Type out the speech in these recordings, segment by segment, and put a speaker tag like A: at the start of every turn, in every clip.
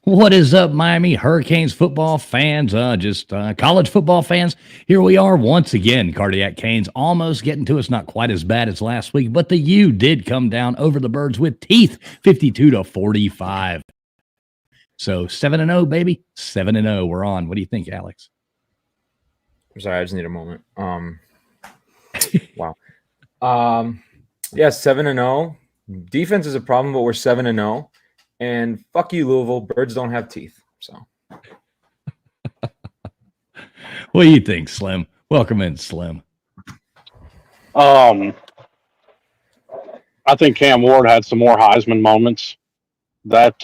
A: What is up, Miami Hurricanes football fans? Just college football fans. Here we are once again. Cardiac Canes almost getting to us. Not quite as bad as last week, but the U did come down over the Birds with teeth, 52-45. So 7-0, baby. 7-0. We're on. What do you think, Alex?
B: I'm sorry, I just need a moment. Wow. Yeah, 7-0. Defense is a problem, but we're 7-0. And fuck you, Louisville. Birds don't have teeth. So,
A: what do you think, Slim? Welcome in, Slim.
C: I think Cam Ward had some more Heisman moments. That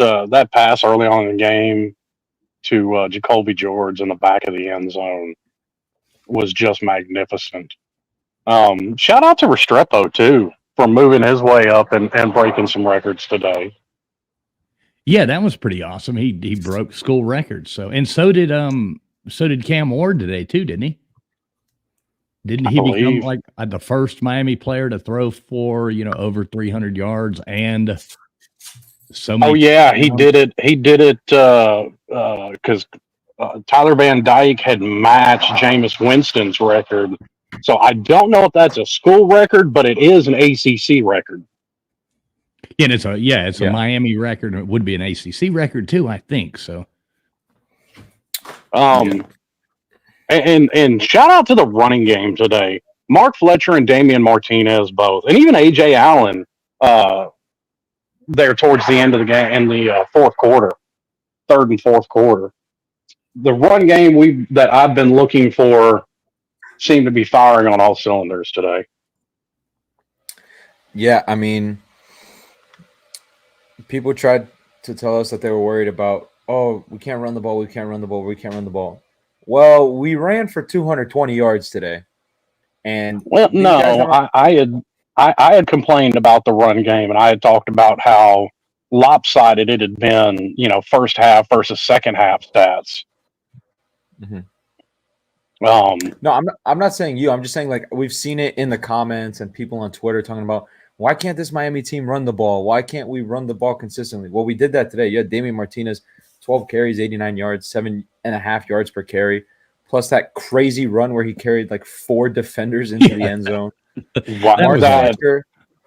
C: pass early on in the game to Jacoby George in the back of the end zone was just magnificent. Shout out to Restrepo too for moving his way up and breaking some records today.
A: Yeah, that was pretty awesome. He broke school records. So did Cam Ward today too, didn't he? Didn't he become like the first Miami player to throw for, over 300 yards and so many?
C: Oh yeah, he did it. He did it because Tyler Van Dyke had matched Jameis Winston's record. So I don't know if that's a school record, but it is an ACC record.
A: And it's a Miami record. It would be an ACC record too, I think. So,
C: and shout out to the running game today. Mark Fletcher and Damian Martinez both, and even AJ Allen there towards the end of the game in the third and fourth quarter. The run game that I've been looking for seemed to be firing on all cylinders today.
B: Yeah, I mean, people tried to tell us that they were worried about, we can't run the ball, we can't run the ball, we can't run the ball. Well, we ran for 220 yards today. And
C: I had complained about the run game, and I had talked about how lopsided it had been, first half versus second half stats.
B: Mm-hmm. No, I'm not saying you. I'm just saying, like, we've seen it in the comments and people on Twitter talking about, why can't this Miami team run the ball? Why can't we run the ball consistently? Well, we did that today. You had Damian Martinez, 12 carries, 89 yards, 7.5 yards per carry, plus that crazy run where he carried like 4 defenders into the end zone.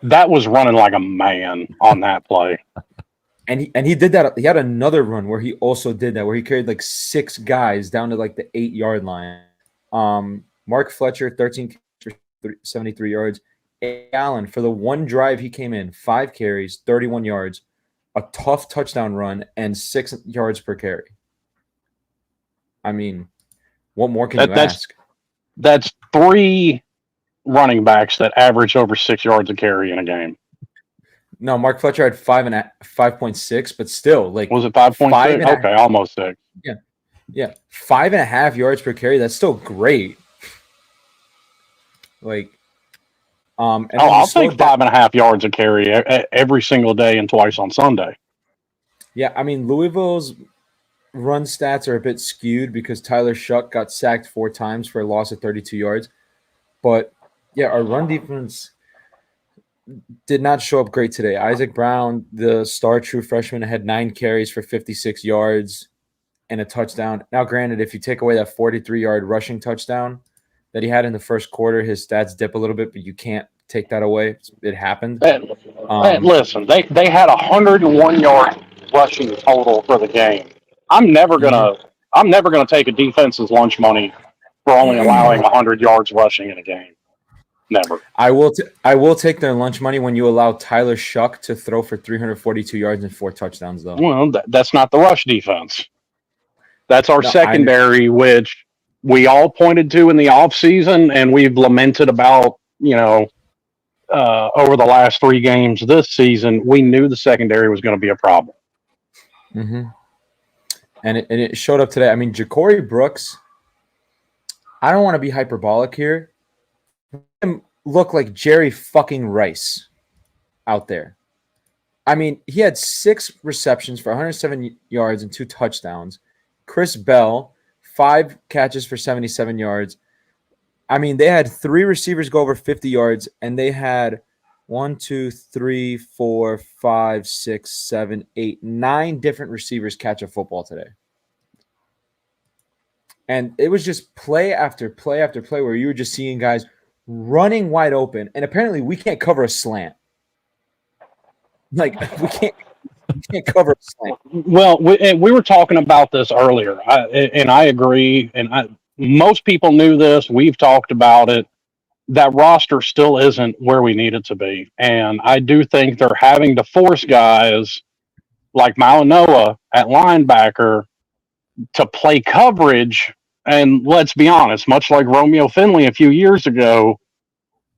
C: That was running like a man on that play.
B: And he did that. He had another run where he also did that, where he carried like 6 guys down to like the 8-yard line. Mark Fletcher, 13 for 73 yards. Allen, for the one drive he came in, 5 carries, 31 yards, a tough touchdown run, and 6 yards per carry. I mean, what more can you ask?
C: That's 3 running backs that average over 6 yards a carry in a game.
B: No, Mark Fletcher had 5.6, but still, like,
C: was it 5.6? Okay, almost 6.
B: Yeah, 5.5 yards per carry. That's still great. Like, and
C: I'll take 5.5 yards a carry every single day and twice on Sunday.
B: Yeah, I mean, Louisville's run stats are a bit skewed because Tyler Shuck got sacked 4 times for a loss of 32 yards. But yeah, our run defense did not show up great today. Isaac Brown, the star true freshman, had 9 carries for 56 yards and a touchdown. Now, granted, if you take away that 43-yard rushing touchdown that he had in the first quarter, his stats dip a little bit, but you can't take that away. It happened.
C: Listen, they had 101 yards rushing total for the game. I'm never gonna take a defense's lunch money for only allowing 100 yards rushing in a game. Never.
B: I will take their lunch money when you allow Tyler Shuck to throw for 342 yards and 4 touchdowns, though.
C: Well, that's not the rush defense. That's our secondary, which we all pointed to in the offseason, and we've lamented about, over the last 3 games this season. We knew the secondary was going to be a problem.
B: Mm-hmm. And it showed up today. I mean, Ja'Cory Brooks, I don't want to be hyperbolic here. Him look like Jerry fucking Rice out there. I mean, he had 6 receptions for 107 yards and 2 touchdowns. Chris Bell, 5 catches for 77 yards. I mean, they had 3 receivers go over 50 yards, and they had 1, 2, 3, 4, 5, 6, 7, 8, 9 different receivers catch a football today. And it was just play after play after play where you were just seeing guys running wide open. And apparently we can't cover a slant. Like, we can't cover a slant.
C: Well, we were talking about this earlier, and I agree. And most people knew this. We've talked about it. That roster still isn't where we need it to be. And I do think they're having to force guys like Malinois at linebacker to play coverage. And let's be honest, much like Romeo Finley a few years ago,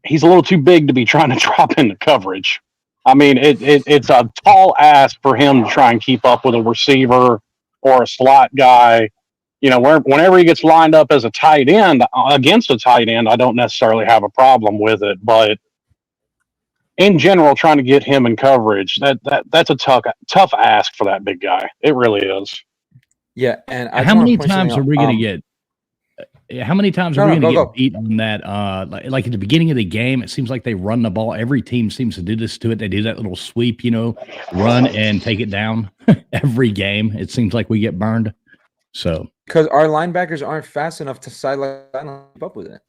C: he's a little too big to be trying to drop into coverage. I mean, it's a tall ask for him to try and keep up with a receiver or a slot guy. You know, whenever he gets lined up as a tight end against a tight end, I don't necessarily have a problem with it. But in general, trying to get him in coverage, that's a tough ask for that big guy. It really is.
B: Yeah, and
A: how many times are we going to get? How many times are we going to get beat on that? Like at the beginning of the game, it seems like they run the ball. Every team seems to do this to it. They do that little sweep, run and take it down. Every game, it seems like we get burned. So
B: because our linebackers aren't fast enough to sideline keep up with it.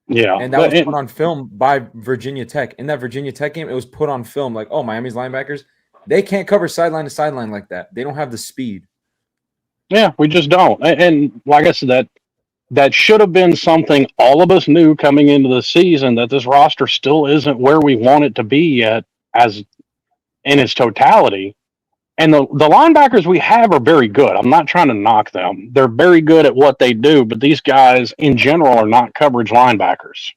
C: Yeah,
B: and that was put on film by Virginia Tech. In that Virginia Tech game, it was put on film. Like, oh, Miami's linebackers, they can't cover sideline to sideline like that. They don't have the speed.
C: Yeah, we just don't. And like I said, that should have been something all of us knew coming into the season, that this roster still isn't where we want it to be yet as in its totality. And the linebackers we have are very good. I'm not trying to knock them. They're very good at what they do, but these guys in general are not coverage linebackers.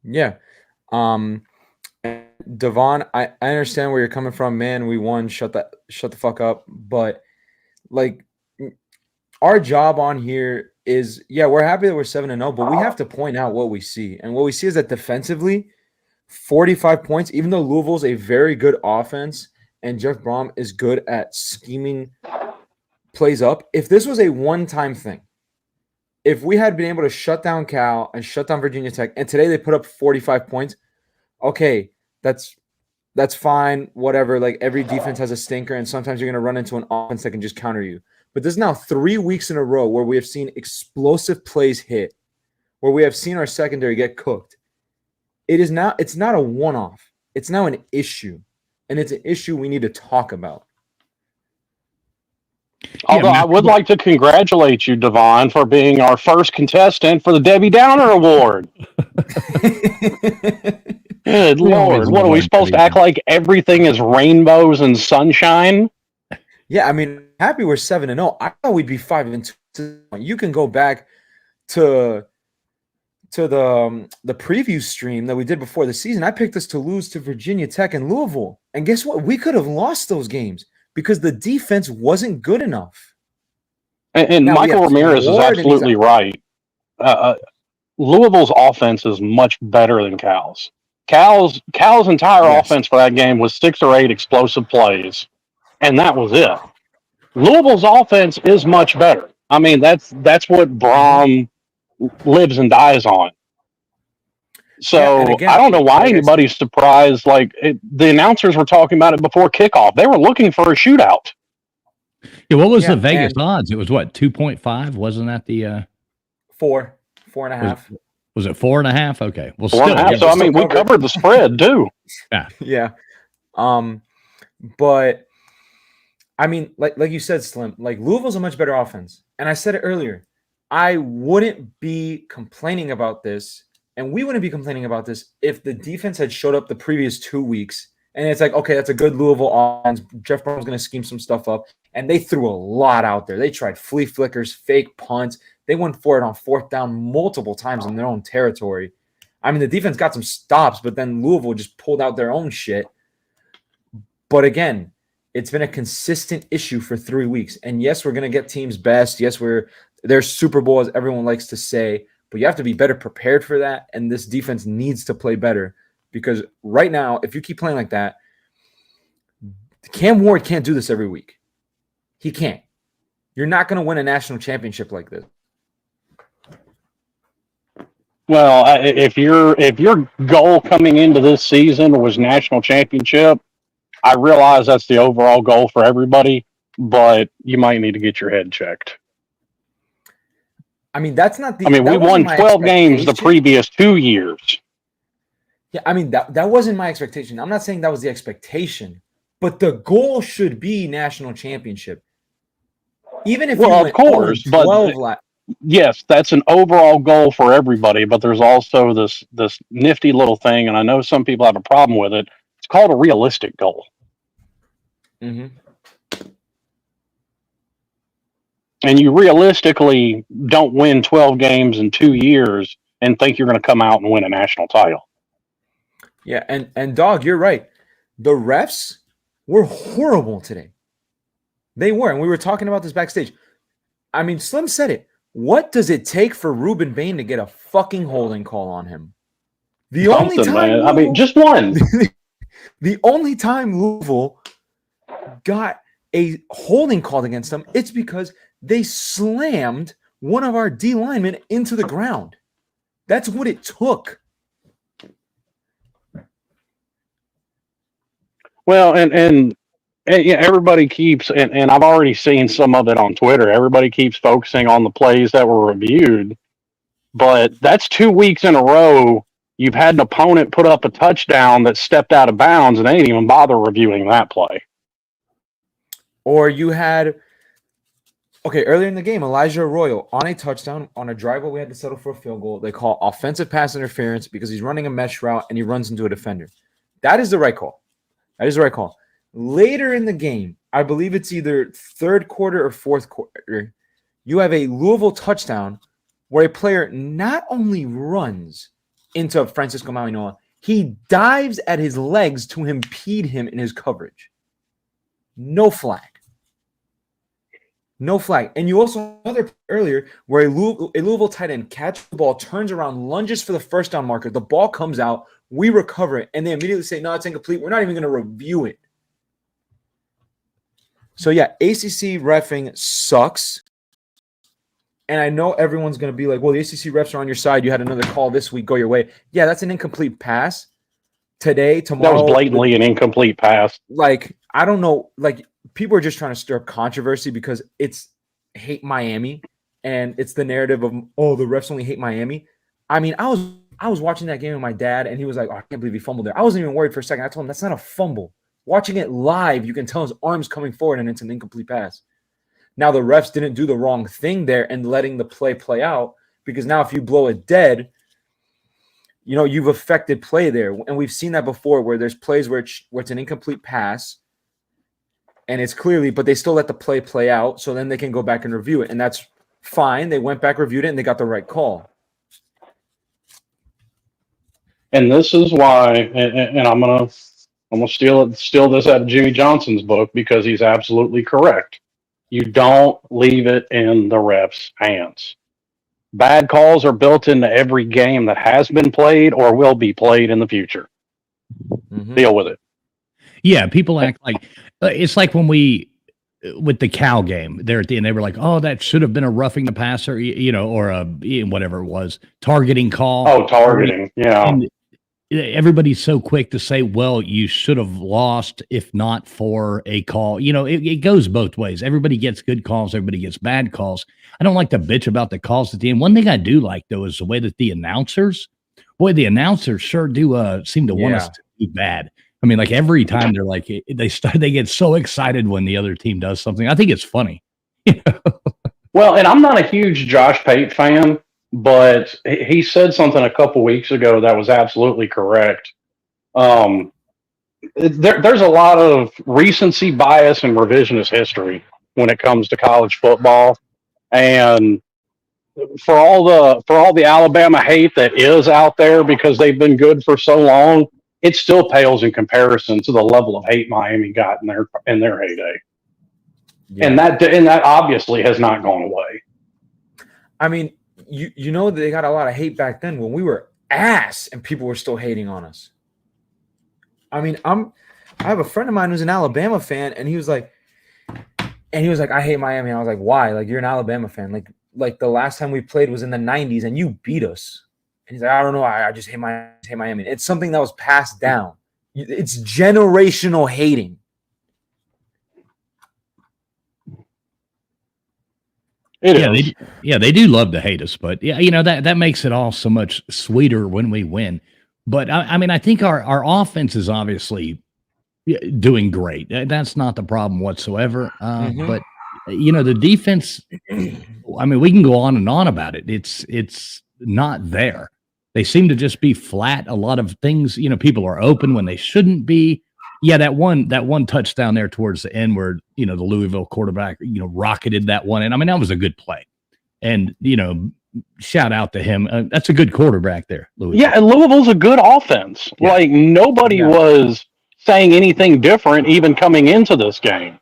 B: Yeah. Devon, I understand where you're coming from, man. We won. Shut the fuck up. But like, our job on here is, yeah, we're happy that we're 7-0, but we have to point out what we see. And what we see is that defensively, 45 points, even though Louisville's a very good offense and Jeff Brom is good at scheming plays up. If this was a one-time thing, if we had been able to shut down Cal and shut down Virginia Tech, and today they put up 45 points, okay, that's fine, whatever. Like, every defense has a stinker, and sometimes you're going to run into an offense that can just counter you. But this is now 3 weeks in a row where we have seen explosive plays hit, where we have seen our secondary get cooked. It's not a one-off. It's now an issue. And it's an issue we need to talk about.
C: Although I would like to congratulate you, Devon, for being our first contestant for the Debbie Downer Award. Good Lord. What, are we supposed to act like everything is rainbows and sunshine?
B: Yeah, I mean, happy we're 7-0. I thought we'd be 5-2. You can go back to the preview stream that we did before the season. I picked us to lose to Virginia Tech and Louisville. And guess what? We could have lost those games because the defense wasn't good enough.
C: And Michael Ramirez is absolutely right. Louisville's offense is much better than Cal's. Cal's entire offense for that game was 6 or 8 explosive plays, and that was it. Louisville's offense is much better. I mean, that's what Brom lives and dies on. So again, I don't know why anybody's surprised. Like, the announcers were talking about it before kickoff. They were looking for a shootout.
A: Yeah, what was the Vegas odds? It was what, 2.5? Wasn't that the
B: 4.5?
A: Was it 4.5? Okay, well,
C: 4.5. So I mean, we covered the spread too.
B: Yeah. But I mean, like you said, Slim, like, Louisville's a much better offense, and I said it earlier. I wouldn't be complaining about this, and we wouldn't be complaining about this if the defense had showed up the previous 2 weeks. And it's like, okay, that's a good Louisville offense. Jeff Brown's going to scheme some stuff up. And they threw a lot out there. They tried flea flickers, fake punts. They went for it on 4th down multiple times in their own territory. I mean, the defense got some stops, but then Louisville just pulled out their own shit. But again, it's been a consistent issue for 3 weeks. And yes, we're going to get teams best. Yes, there's Super Bowl, as everyone likes to say, but you have to be better prepared for that. And this defense needs to play better, because right now, if you keep playing like that, Cam Ward can't do this every week. He can't. You're not going to win a national championship like this.
C: Well, if your goal coming into this season was national championship, I realize that's the overall goal for everybody, but you might need to get your head checked.
B: I mean, that's not the.
C: I mean, we
B: That wasn't
C: won
B: my
C: 12 games the
B: expectation.
C: previous 2 years.
B: Yeah, I mean that wasn't my expectation. I'm not saying that was the expectation, but the goal should be national championship. Even if you
C: Well, of
B: went
C: course,
B: 0-12
C: but yes, that's an overall goal for everybody, but there's also this nifty little thing, and I know some people have a problem with it. It's called a realistic goal.
B: Mm-hmm.
C: And you realistically don't win 12 games in 2 years and think you're going to come out and win a national title.
B: Yeah, and dog, you're right. The refs were horrible today. They were, and we were talking about this backstage. I mean, Slim said it. What does it take for Ruben Bain to get a fucking holding call on him? The only time,
C: man. I mean, just one.
B: The only time Louisville got a holding called against them, it's because they slammed one of our D linemen into the ground. That's what it took.
C: Well, and yeah, everybody keeps, and I've already seen some of it on Twitter. Everybody keeps focusing on the plays that were reviewed, but that's 2 weeks in a row. You've had an opponent put up a touchdown that stepped out of bounds, and they didn't even bother reviewing that play.
B: Or you had, earlier in the game, Elijah Arroyo on a touchdown on a drive where we had to settle for a field goal. They call offensive pass interference because he's running a mesh route and he runs into a defender. That is the right call. That is the right call. Later in the game, I believe it's either third quarter or fourth quarter, you have a Louisville touchdown where a player not only runs into Francisco Malinois, he dives at his legs to impede him in his coverage. No flag. No flag. And you also another earlier where a Louisville tight end catches the ball, turns around, lunges for the first down marker. The ball comes out. We recover it. And they immediately say, no, it's incomplete. We're not even going to review it. So, yeah, ACC reffing sucks. And I know everyone's going to be like, well, the ACC refs are on your side. You had another call this week. Go your way. Yeah, that's an incomplete pass. Today, tomorrow.
C: That was blatantly an incomplete pass.
B: Like, I don't know. Like, people are just trying to stir up controversy because it's hate Miami. And it's the narrative of, oh, the refs only hate Miami. I mean, I was watching that game with my dad, and he was like, oh, I can't believe he fumbled there. I wasn't even worried for a second. I told him, that's not a fumble. Watching it live, you can tell his arm's coming forward, and it's an incomplete pass. Now, the refs didn't do the wrong thing there and letting the play out, because now if you blow it dead, you know, you've affected play there. And we've seen that before where there's plays where it's an incomplete pass, and it's clearly, but they still let the play out, so then they can go back and review it, and that's fine. They went back, reviewed it, and they got the right call.
C: And this is why, and I'm gonna steal this out of Jimmy Johnson's book because he's absolutely correct. You don't leave it in the refs' hands. Bad calls are built into every game that has been played or will be played in the future. Mm-hmm. Deal with it.
A: Yeah, people act like it's like when with the Cal game there at the end, they were like, oh, that should have been a roughing the passer, or a whatever it was, targeting call.
C: Oh, targeting. Yeah.
A: And everybody's so quick to say, well, you should have lost if not for a call. It goes both ways. Everybody gets good calls. Everybody gets bad calls. I don't like to bitch about the calls at the end. One thing I do like, though, is the way that the announcers sure do seem to want us to do bad. I mean, like every time they're like, they get so excited when the other team does something. I think it's funny.
C: Well, and I'm not a huge Josh Pate fan, but he said something a couple weeks ago that was absolutely correct. There's a lot of recency bias and revisionist history when it comes to college football, and for all the Alabama hate that is out there because they've been good for so long, it still pales in comparison to the level of hate Miami got in their heyday. Yeah. And that obviously has not gone away.
B: I mean, you know they got a lot of hate back then when we were ass and people were still hating on us. I mean, I have a friend of mine who's an Alabama fan, and he was like, I hate Miami. And I was like, why? Like, you're an Alabama fan. Like the last time we played was in the 90s and you beat us. And he's like, I don't know. I just hate Miami. It's something that was passed down. It's generational hating.
A: They do love to hate us, but that makes it all so much sweeter when we win. But I mean, I think our offense is obviously doing great. That's not the problem whatsoever. But the defense, I mean, we can go on and on about it. It's not there. They seem to just be flat. A lot of things, people are open when they shouldn't be. Yeah, that one touchdown there towards the end where, the Louisville quarterback, rocketed that one. And I mean, that was a good play. And, shout out to him. That's a good quarterback there, Louisville.
C: Yeah, and Louisville's a good offense. Yeah. Like, nobody was saying anything different even coming into this game.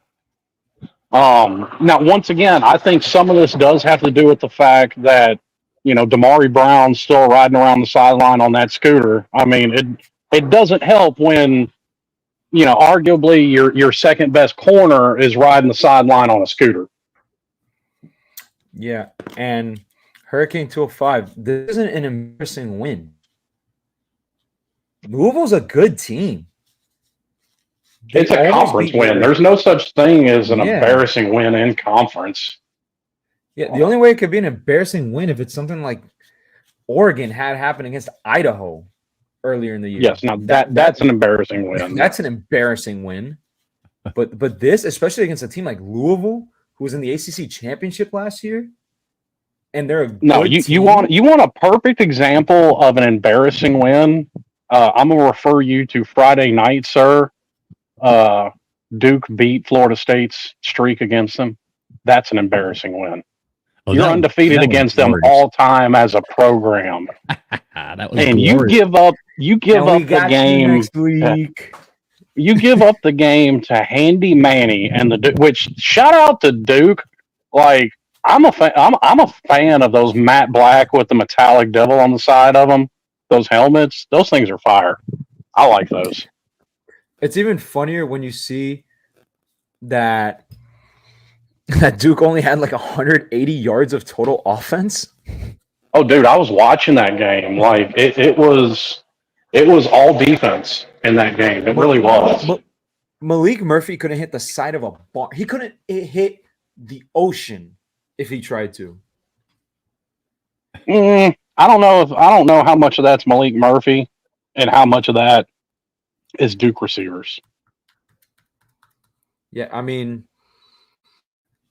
C: Now, once again, I think some of this does have to do with the fact that, Damari Brown's still riding around the sideline on that scooter. I mean, it doesn't help when, arguably your second best corner is riding the sideline on a scooter.
B: Yeah, and Hurricane 205, this isn't an embarrassing win. Louisville's a good team.
C: It's a conference win. There's no such thing as an embarrassing win in conference.
B: Yeah, the only way it could be an embarrassing win if it's something like Oregon had happen against Idaho earlier in the year.
C: Yes, now that's an embarrassing win.
B: That's an embarrassing win. But this, especially against a team like Louisville, who was in the ACC Championship last year, and they're a good team.
C: You want a perfect example of an embarrassing win. I'm gonna refer you to Friday night, sir. Duke beat Florida State's streak against them. That's an embarrassing win. You're undefeated against them all time as a program.
A: That was
C: and
A: glorious.
C: you give up the game
B: next week.
C: You give up the game to Handy Manny and which shout out to Duke. Like I'm a fan of those matte black with the metallic devil on the side of them. Those helmets, those things are fire. I like those.
B: It's even funnier when you see that Duke only had like 180 yards of total offense.
C: Oh, dude, I was watching that game. Like it was all defense in that game. It really was.
B: Malik Murphy couldn't hit the side of a bar. He couldn't hit the ocean if he tried to.
C: I don't know how much of that's Malik Murphy and how much of that is Duke receivers.
B: Yeah, I mean,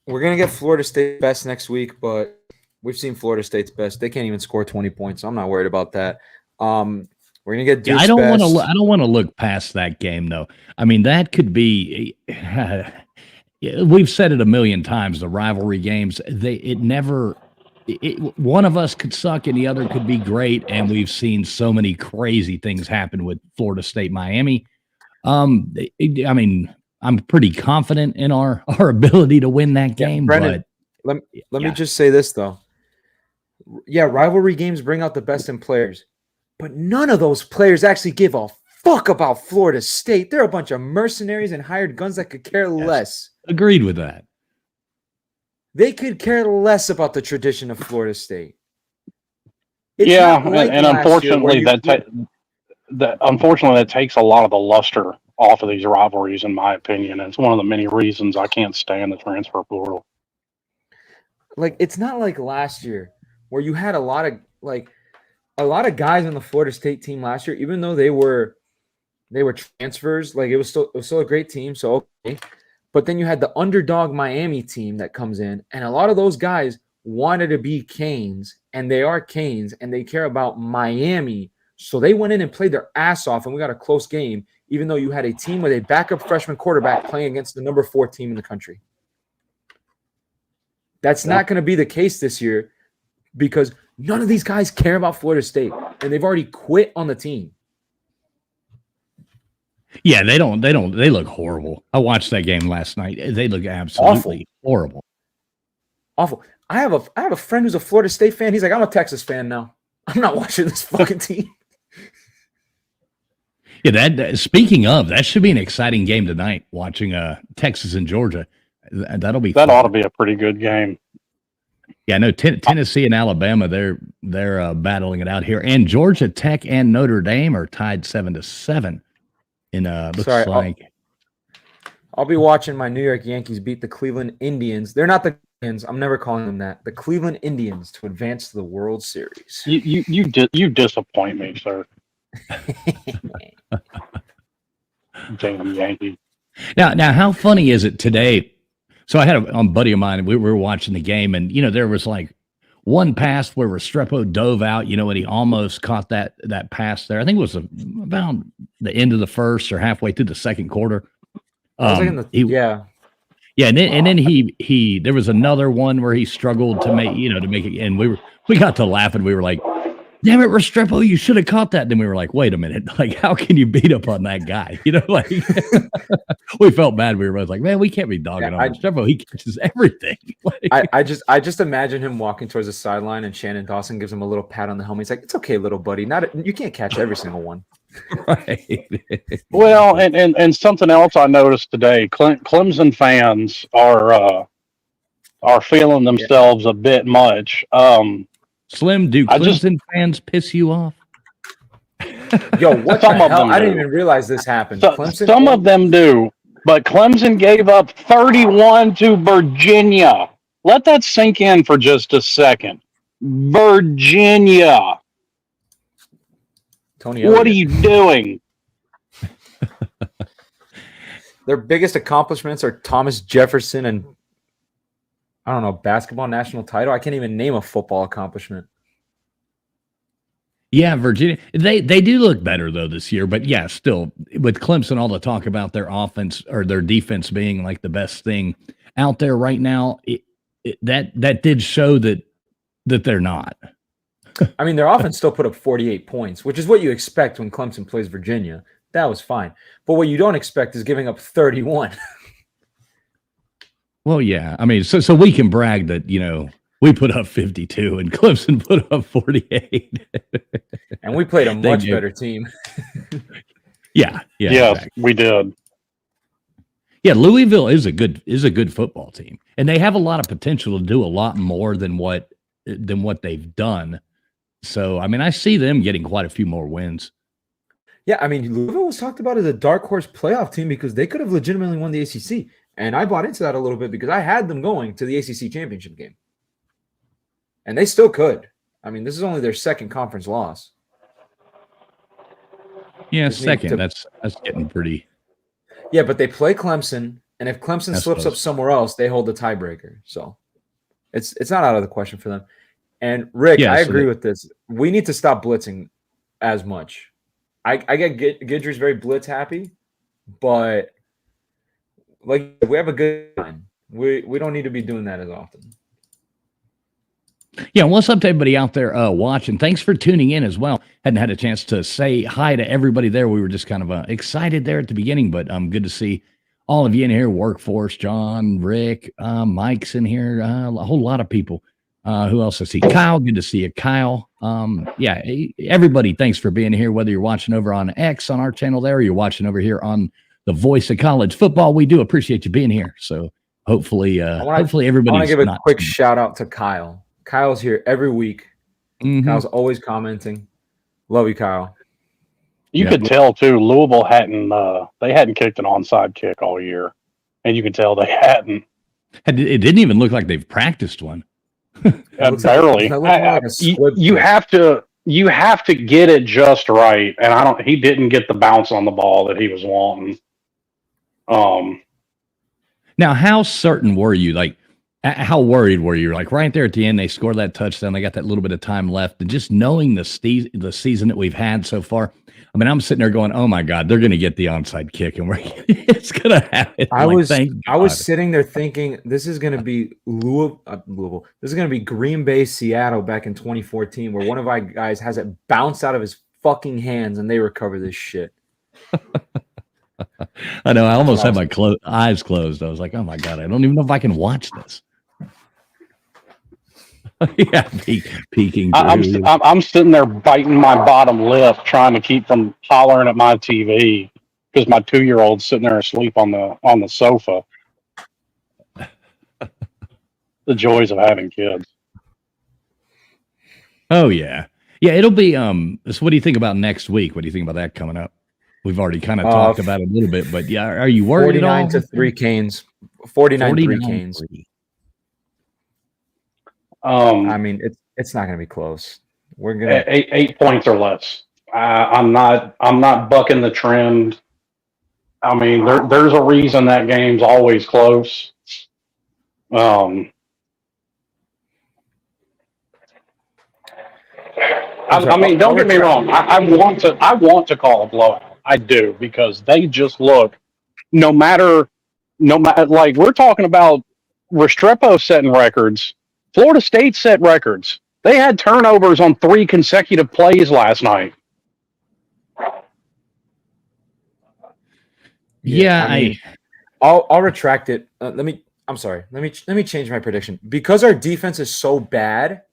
B: we're going to get Florida State best next week, but we've seen Florida State's best. They can't even score 20 points, so I'm not worried about that. We're going to get Duke's
A: I don't
B: best.
A: want to look past that game, though. I mean, that could be we've said it a million times, the rivalry games, one of us could suck and the other could be great, and we've seen so many crazy things happen with Florida State, Miami. I mean, I'm pretty confident in our ability to win that game.
B: Brendan, let me just say this, though. Yeah, rivalry games bring out the best in players, but none of those players actually give a fuck about Florida State. They're a bunch of mercenaries and hired guns that could care less.
A: Agreed with that.
B: They could care less about the tradition of Florida State.
C: And unfortunately, that takes a lot of the luster off of these rivalries, in my opinion. It's one of the many reasons I can't stand the transfer portal.
B: Like, it's not like last year where you had a lot of guys on the Florida State team last year, even though they were transfers. Like, it was still a great team. So okay. But then you had the underdog Miami team that comes in, and a lot of those guys wanted to be Canes, and they are Canes, and they care about Miami. So they went in and played their ass off, and we got a close game, even though you had a team with a backup freshman quarterback playing against the number 4 team in the country. That's not going to be the case this year because none of these guys care about Florida State, and they've already quit on the team.
A: Yeah, they don't. They look horrible. I watched that game last night. They look absolutely horrible.
B: Awful. I have a friend who's a Florida State fan. He's like, I'm a Texas fan now. I'm not watching this fucking team.
A: Yeah, speaking of, that should be an exciting game tonight. Watching Texas and Georgia, that ought to be
C: a pretty good game.
A: Yeah, no, Tennessee and Alabama, they're battling it out here, and Georgia Tech and Notre Dame are tied 7-7. In looks like
B: I'll be watching my New York Yankees beat the Cleveland Indians. They're not the Indians. I'm never calling them that. The Cleveland Indians to advance to the World Series.
C: You disappoint me, sir. Damn Yankee.
A: Now, how funny is it today? So I had a buddy of mine. We were watching the game, and there was like one pass where Restrepo dove out, and he almost caught that pass there. I think it was about the end of the first or halfway through the second quarter. And then he there was another one where he struggled to make it, and we got to laughing. We were like, damn it, Restrepo, you should have caught that. Then we were like, wait a minute, like, how can you beat up on that guy? Like we felt bad. We were both like, man, we can't be dogging on Restrepo. He catches everything.
B: I just imagine him walking towards the sideline, and Shannon Dawson gives him a little pat on the helmet. He's like, it's okay, little buddy. You can't catch every single one.
A: Right.
C: Well, and something else I noticed today, Clemson fans are feeling themselves a bit much.
A: Slim, do Clemson fans piss you off?
B: Yo, what the hell? I didn't even realize this happened.
C: Some of them do, but Clemson gave up 31 to Virginia. Let that sink in for just a second. Virginia.
B: Tony,
C: what are you doing?
B: Their biggest accomplishments are Thomas Jefferson and I don't know, basketball national title. I can't even name a football accomplishment.
A: Yeah, Virginia. They do look better though this year, but yeah, still with Clemson, all the talk about their offense or their defense being like the best thing out there right now, that did show that they're not.
B: I mean, their offense still put up 48 points, which is what you expect when Clemson plays Virginia. That was fine. But what you don't expect is giving up 31.
A: Well, yeah. I mean, so we can brag that, we put up 52 and Clemson put up 48.
B: And we played a much better team.
A: Yeah.
C: Exactly. We did.
A: Yeah, Louisville is a good football team. And they have a lot of potential to do a lot more than what they've done. So, I mean, I see them getting quite a few more wins.
B: Yeah, I mean, Louisville was talked about as a dark horse playoff team because they could have legitimately won the ACC. And I bought into that a little bit because I had them going to the ACC Championship game. And they still could. I mean, this is only their second conference loss.
A: Yeah, second. That's getting pretty.
B: Yeah, but they play Clemson, and if Clemson slips up somewhere else, they hold the tiebreaker. So it's not out of the question for them. And Rick, I agree with this. We need to stop blitzing as much. I get Guidry's very blitz happy, but like we have a good line. We don't need to be doing that as often.
A: Yeah, what's up to everybody out there watching? Thanks for tuning in as well. Hadn't had a chance to say hi to everybody there. We were just kind of excited there at the beginning, but good to see all of you in here. Workforce, John, Rick, Mike's in here, a whole lot of people. Who else I see? Kyle, good to see you, Kyle. Yeah, everybody, thanks for being here, whether you're watching over on X on our channel there, or you're watching over here on the Voice of College Football. We do appreciate you being here. So hopefully everybody. I
B: want to give a quick shout out to Kyle. Kyle's here every week. Mm-hmm. Kyle's always commenting. Love you, Kyle.
C: You could tell too. Louisville hadn't kicked an onside kick all year, and you could tell they hadn't.
A: It didn't even look like they've practiced one.
C: Barely. You have to get it just right, and he didn't get the bounce on the ball that he was wanting.
A: Now, how certain were you? Like, how worried were you? Like right there at the end, they scored that touchdown. They got that little bit of time left, and just knowing the season that we've had so far. I mean, I'm sitting there going, "Oh my God, they're going to get the onside kick, and it's going to happen."
B: I was sitting there thinking, "This is going to be Louisville. This is going to be Green Bay, Seattle back in 2014, where one of our guys has it bounce out of his fucking hands, and they recover this shit."
A: I know. I almost had my eyes closed. I was like, "Oh my God, I don't even know if I can watch this." Yeah, peeking.
C: I'm sitting there biting my bottom lip, trying to keep from hollering at my TV because my 2-year-old's sitting there asleep on the sofa. The joys of having kids.
A: Oh yeah. Yeah, it'll be so what do you think about next week? What do you think about that coming up? We've already kind of talked about it a little bit, but yeah, are you worried at all?
B: 49-3 Canes. 49-3 Canes.
A: 49-3.
B: I mean, it's not going to be close. We're gonna
C: 8 points or less. I'm not bucking the trend. I mean, there's a reason that game's always close. I mean, don't get me wrong. I want to call a blowout. I do, because they just look. No matter, like we're talking about Restrepo setting records. Florida State set records. They had turnovers on 3 consecutive plays last night.
A: Yeah,
B: I mean, I'll retract it. I'm sorry. Let me change my prediction. Because our defense is so bad,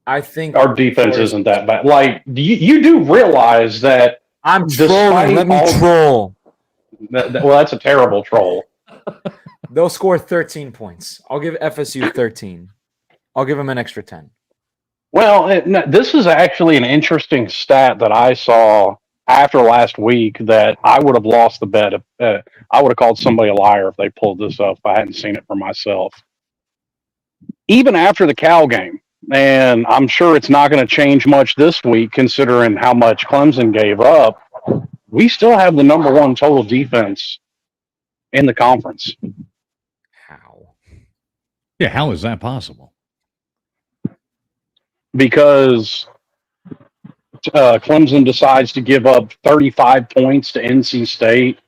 B: I think
C: our defense isn't that bad. Like you do realize that
B: I'm trolling. Let me troll.
C: Well, that's a terrible troll.
B: They'll score 13 points. I'll give FSU 13. I'll give them an extra 10.
C: Well, this is actually an interesting stat that I saw after last week that I would have lost the bet. I would have called somebody a liar if they pulled this up. If I hadn't seen it for myself. Even after the Cal game, and I'm sure it's not going to change much this week considering how much Clemson gave up, we still have the number 1 total defense in the conference.
B: How?
A: Yeah, how is that possible?
C: Because Clemson decides to give up 35 points to NC State.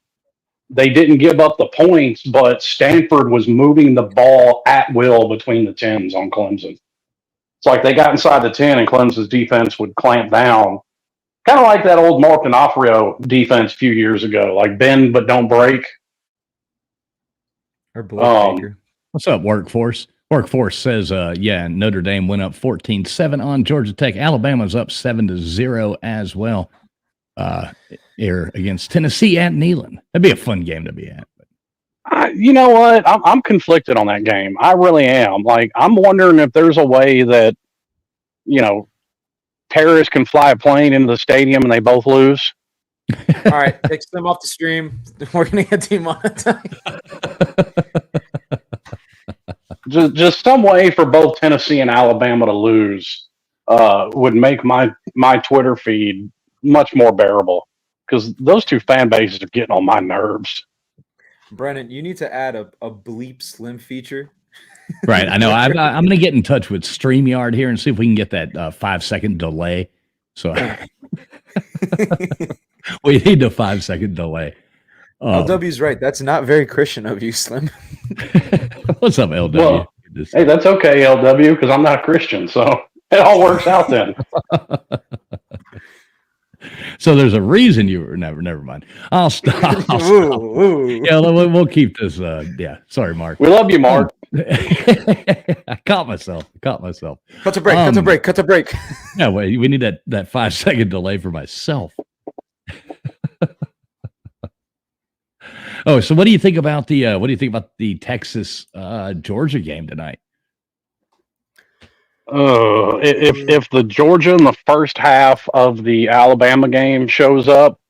C: They didn't give up the points, but Stanford was moving the ball at will between the 10s on Clemson. It's like they got inside the 10 and Clemson's defense would clamp down. Kind of like that old Mark D'Onofrio defense a few years ago, like bend but don't break.
B: Or Baker.
A: What's up, Workforce? Workforce says, Notre Dame went up 14-7 on Georgia Tech. Alabama's up 7-0 as well here against Tennessee at Neyland. That'd be a fun game to be at.
C: You know what? I'm conflicted on that game. I really am. Like, I'm wondering if there's a way that, terrorists can fly a plane into the stadium and they both lose.
B: All right, take them off the stream. We're going to get demonetized.
C: Just some way for both Tennessee and Alabama to lose would make my Twitter feed much more bearable, because those two fan bases are getting on my nerves.
B: Brennan, you need to add a bleep slim feature.
A: Right, I know. I'm going to get in touch with StreamYard here and see if we can get that 5-second delay. So we need a 5-second delay.
B: LW's right. That's not very Christian of you, Slim.
A: What's up, LW?
C: Well, hey, that's okay, LW, because I'm not a Christian, so it all works out then.
A: So there's a reason you were never mind. I'll stop. Ooh. Yeah, we'll keep this. Sorry, Mark.
C: We love you, Mark.
A: I caught myself. Cut to
B: break.
A: Yeah, wait, we need that 5-second delay for myself. Oh, so what do you think about the Texas Georgia game tonight?
C: If the Georgia in the first half of the Alabama game shows up,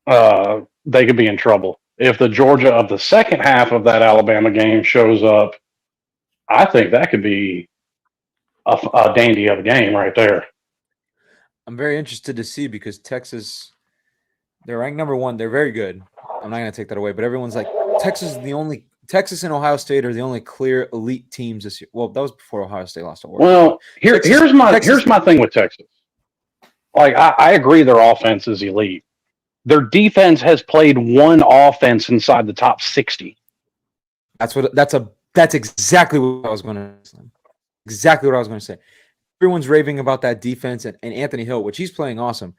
C: they could be in trouble. If the Georgia of the second half of that Alabama game shows up, I think that could be a dandy of a game right there. I'm
B: very interested to see, because Texas, they're ranked number 1. They're very good. I'm not going to take that away, but everyone's like, Texas and Ohio State are the only clear elite teams this year. Well, that was before Ohio State lost to Oregon.
C: Well, here's my thing with Texas. Like, I agree their offense is elite. Their defense has played one offense inside the top 60.
B: That's exactly what I was going to say. Exactly what I was going to say. Everyone's raving about that defense and Anthony Hill, which he's playing awesome.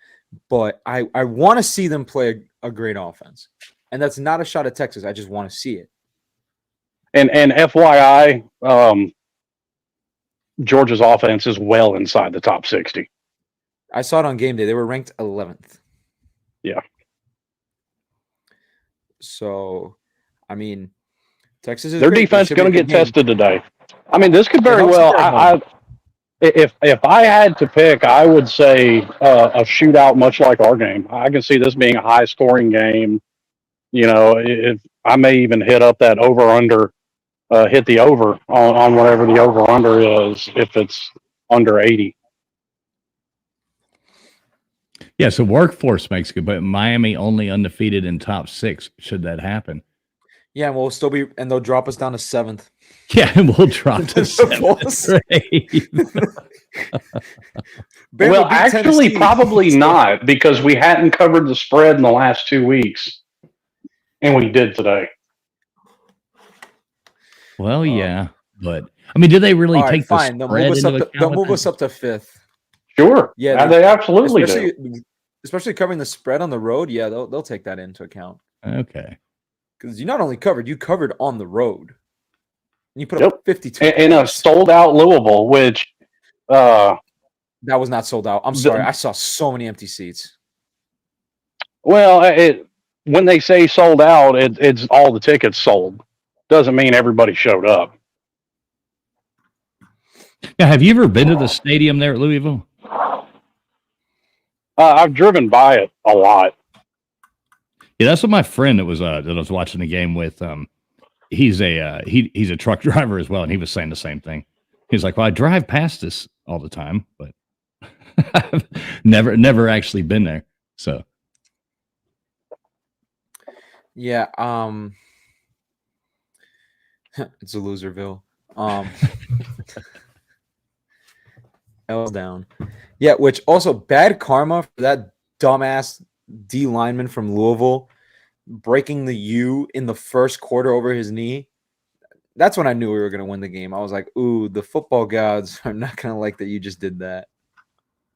B: But I want to see them play a great offense. And that's not a shot at Texas. I just want to see it.
C: And FYI, Georgia's offense is well inside the top 60.
B: I saw it on game day. They were ranked 11th.
C: Yeah.
B: So, I mean, Texas is
C: their defense going to get tested today. I mean, this could very well. If I had to pick, I would say a shootout, much like our game. I can see this being a high scoring game. If I may even hit up that over under, hit the over on whatever the over under is if it's under 80.
A: Yeah, so workforce makes good, but Miami only undefeated in top 6 should that happen.
B: Yeah, and we'll still be, and they'll drop us down to 7th.
A: Yeah, and we'll drop to 7th.
C: Well, actually, probably not, because we hadn't covered the spread in the last 2 weeks, and we did today.
A: Well, yeah, but I mean, do they really take
B: fine?
A: the spread into account?
B: They'll move us up to 5th.
C: Sure. Yeah, they absolutely do.
B: Especially covering the spread on the road. Yeah, they'll take that into account.
A: Okay.
B: Because you not only covered, you covered on the road. And you put up 52.
C: In a sold-out Louisville, which
B: that was not sold out. I'm sorry. I saw so many empty seats.
C: Well, when they say sold out, it's all the tickets sold. Doesn't mean everybody showed up.
A: Now, have you ever been to the stadium there at Louisville?
C: I've driven by it a lot.
A: Yeah, that's what my friend that was watching the game with. He's a truck driver as well, and he was saying the same thing. He's like, "Well, I drive past this all the time, but I've never actually been there." So,
B: yeah, it's a Loserville. L's down. Yeah, which also bad karma for that dumbass D lineman from Louisville breaking the U in the first quarter over his knee. That's when I knew we were going to win the game. I was like, ooh, the football gods are not going to like that you just did that.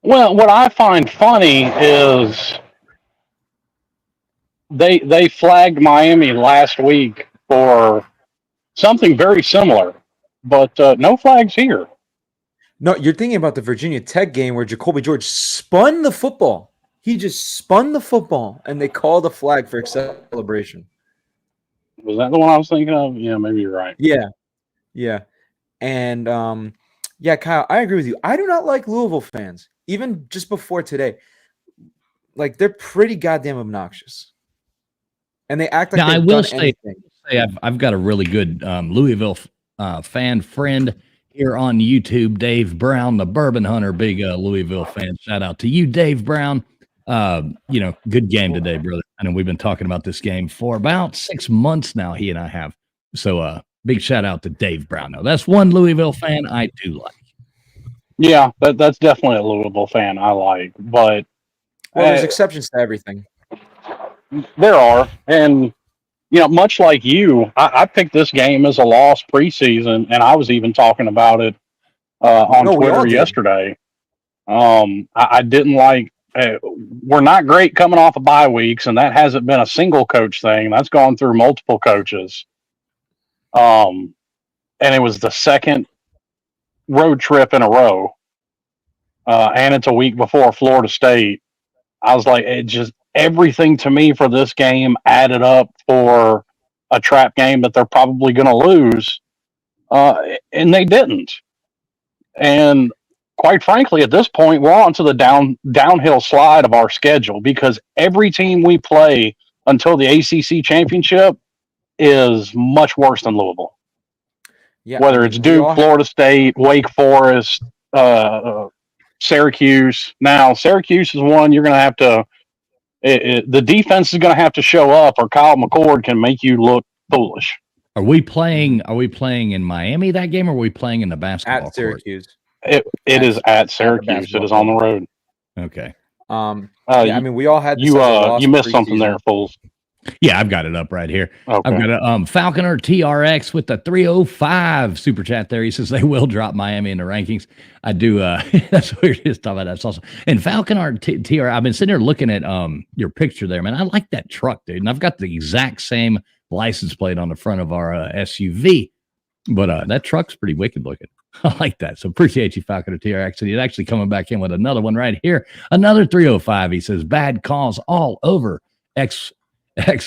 C: Well, what I find funny is they flagged Miami last week for something very similar, but no flags here.
B: No, you're thinking about the Virginia Tech game where Jacoby George spun the football. He just spun the football, and they called a flag for celebration.
C: Was that the one I was thinking of? Yeah, maybe you're right.
B: Yeah. And, Kyle, I agree with you. I do not like Louisville fans, even just before today. Like, they're pretty goddamn obnoxious. And they act like
A: now,
B: they've done anything.
A: I've got a really good Louisville fan friend here on YouTube, Dave Brown, the Bourbon Hunter, big Louisville fan. Shout out to you, Dave Brown. Good game today, brother. I know we've been talking about this game for about 6 months now, he and I have. So big shout out to Dave Brown. Now, that's one Louisville fan I do like.
C: Yeah, that's definitely a Louisville fan I like. But
B: there's exceptions to everything.
C: There are. And much like you, I picked this game as a loss preseason, and I was even talking about it on Twitter yesterday. I didn't like. We're not great coming off of bye weeks, and that hasn't been a single coach thing. That's gone through multiple coaches. And it was the second road trip in a row, and it's a week before Florida State. I was like, everything to me for this game added up for a trap game that they're probably going to lose, and they didn't. And quite frankly, at this point, we're on to the downhill slide of our schedule, because every team we play until the ACC Championship is much worse than Louisville. Yeah, whether it's Duke, Florida State, Wake Forest, Syracuse. Now, Syracuse is one you're going to have to the defense is going to have to show up, or Kyle McCord can make you look foolish.
A: Are we playing in Miami that game, or are we playing in the basketball
B: at Syracuse?
C: It is at Syracuse. It is on the road.
A: Okay.
B: We all had
C: you missed something there, fools.
A: Yeah, I've got it up right here.
C: Okay.
A: I've got a Falconer TRX with the 305 super chat there. He says they will drop Miami in the rankings. I do. That's what you're just talking about. That's awesome. And Falconer TR, I've been sitting there looking at your picture there, man. I like that truck, dude. And I've got the exact same license plate on the front of our SUV. But that truck's pretty wicked looking. I like that. So appreciate you, Falconer TRX. And he's actually coming back in with another one right here. Another 305. He says, bad calls all over. X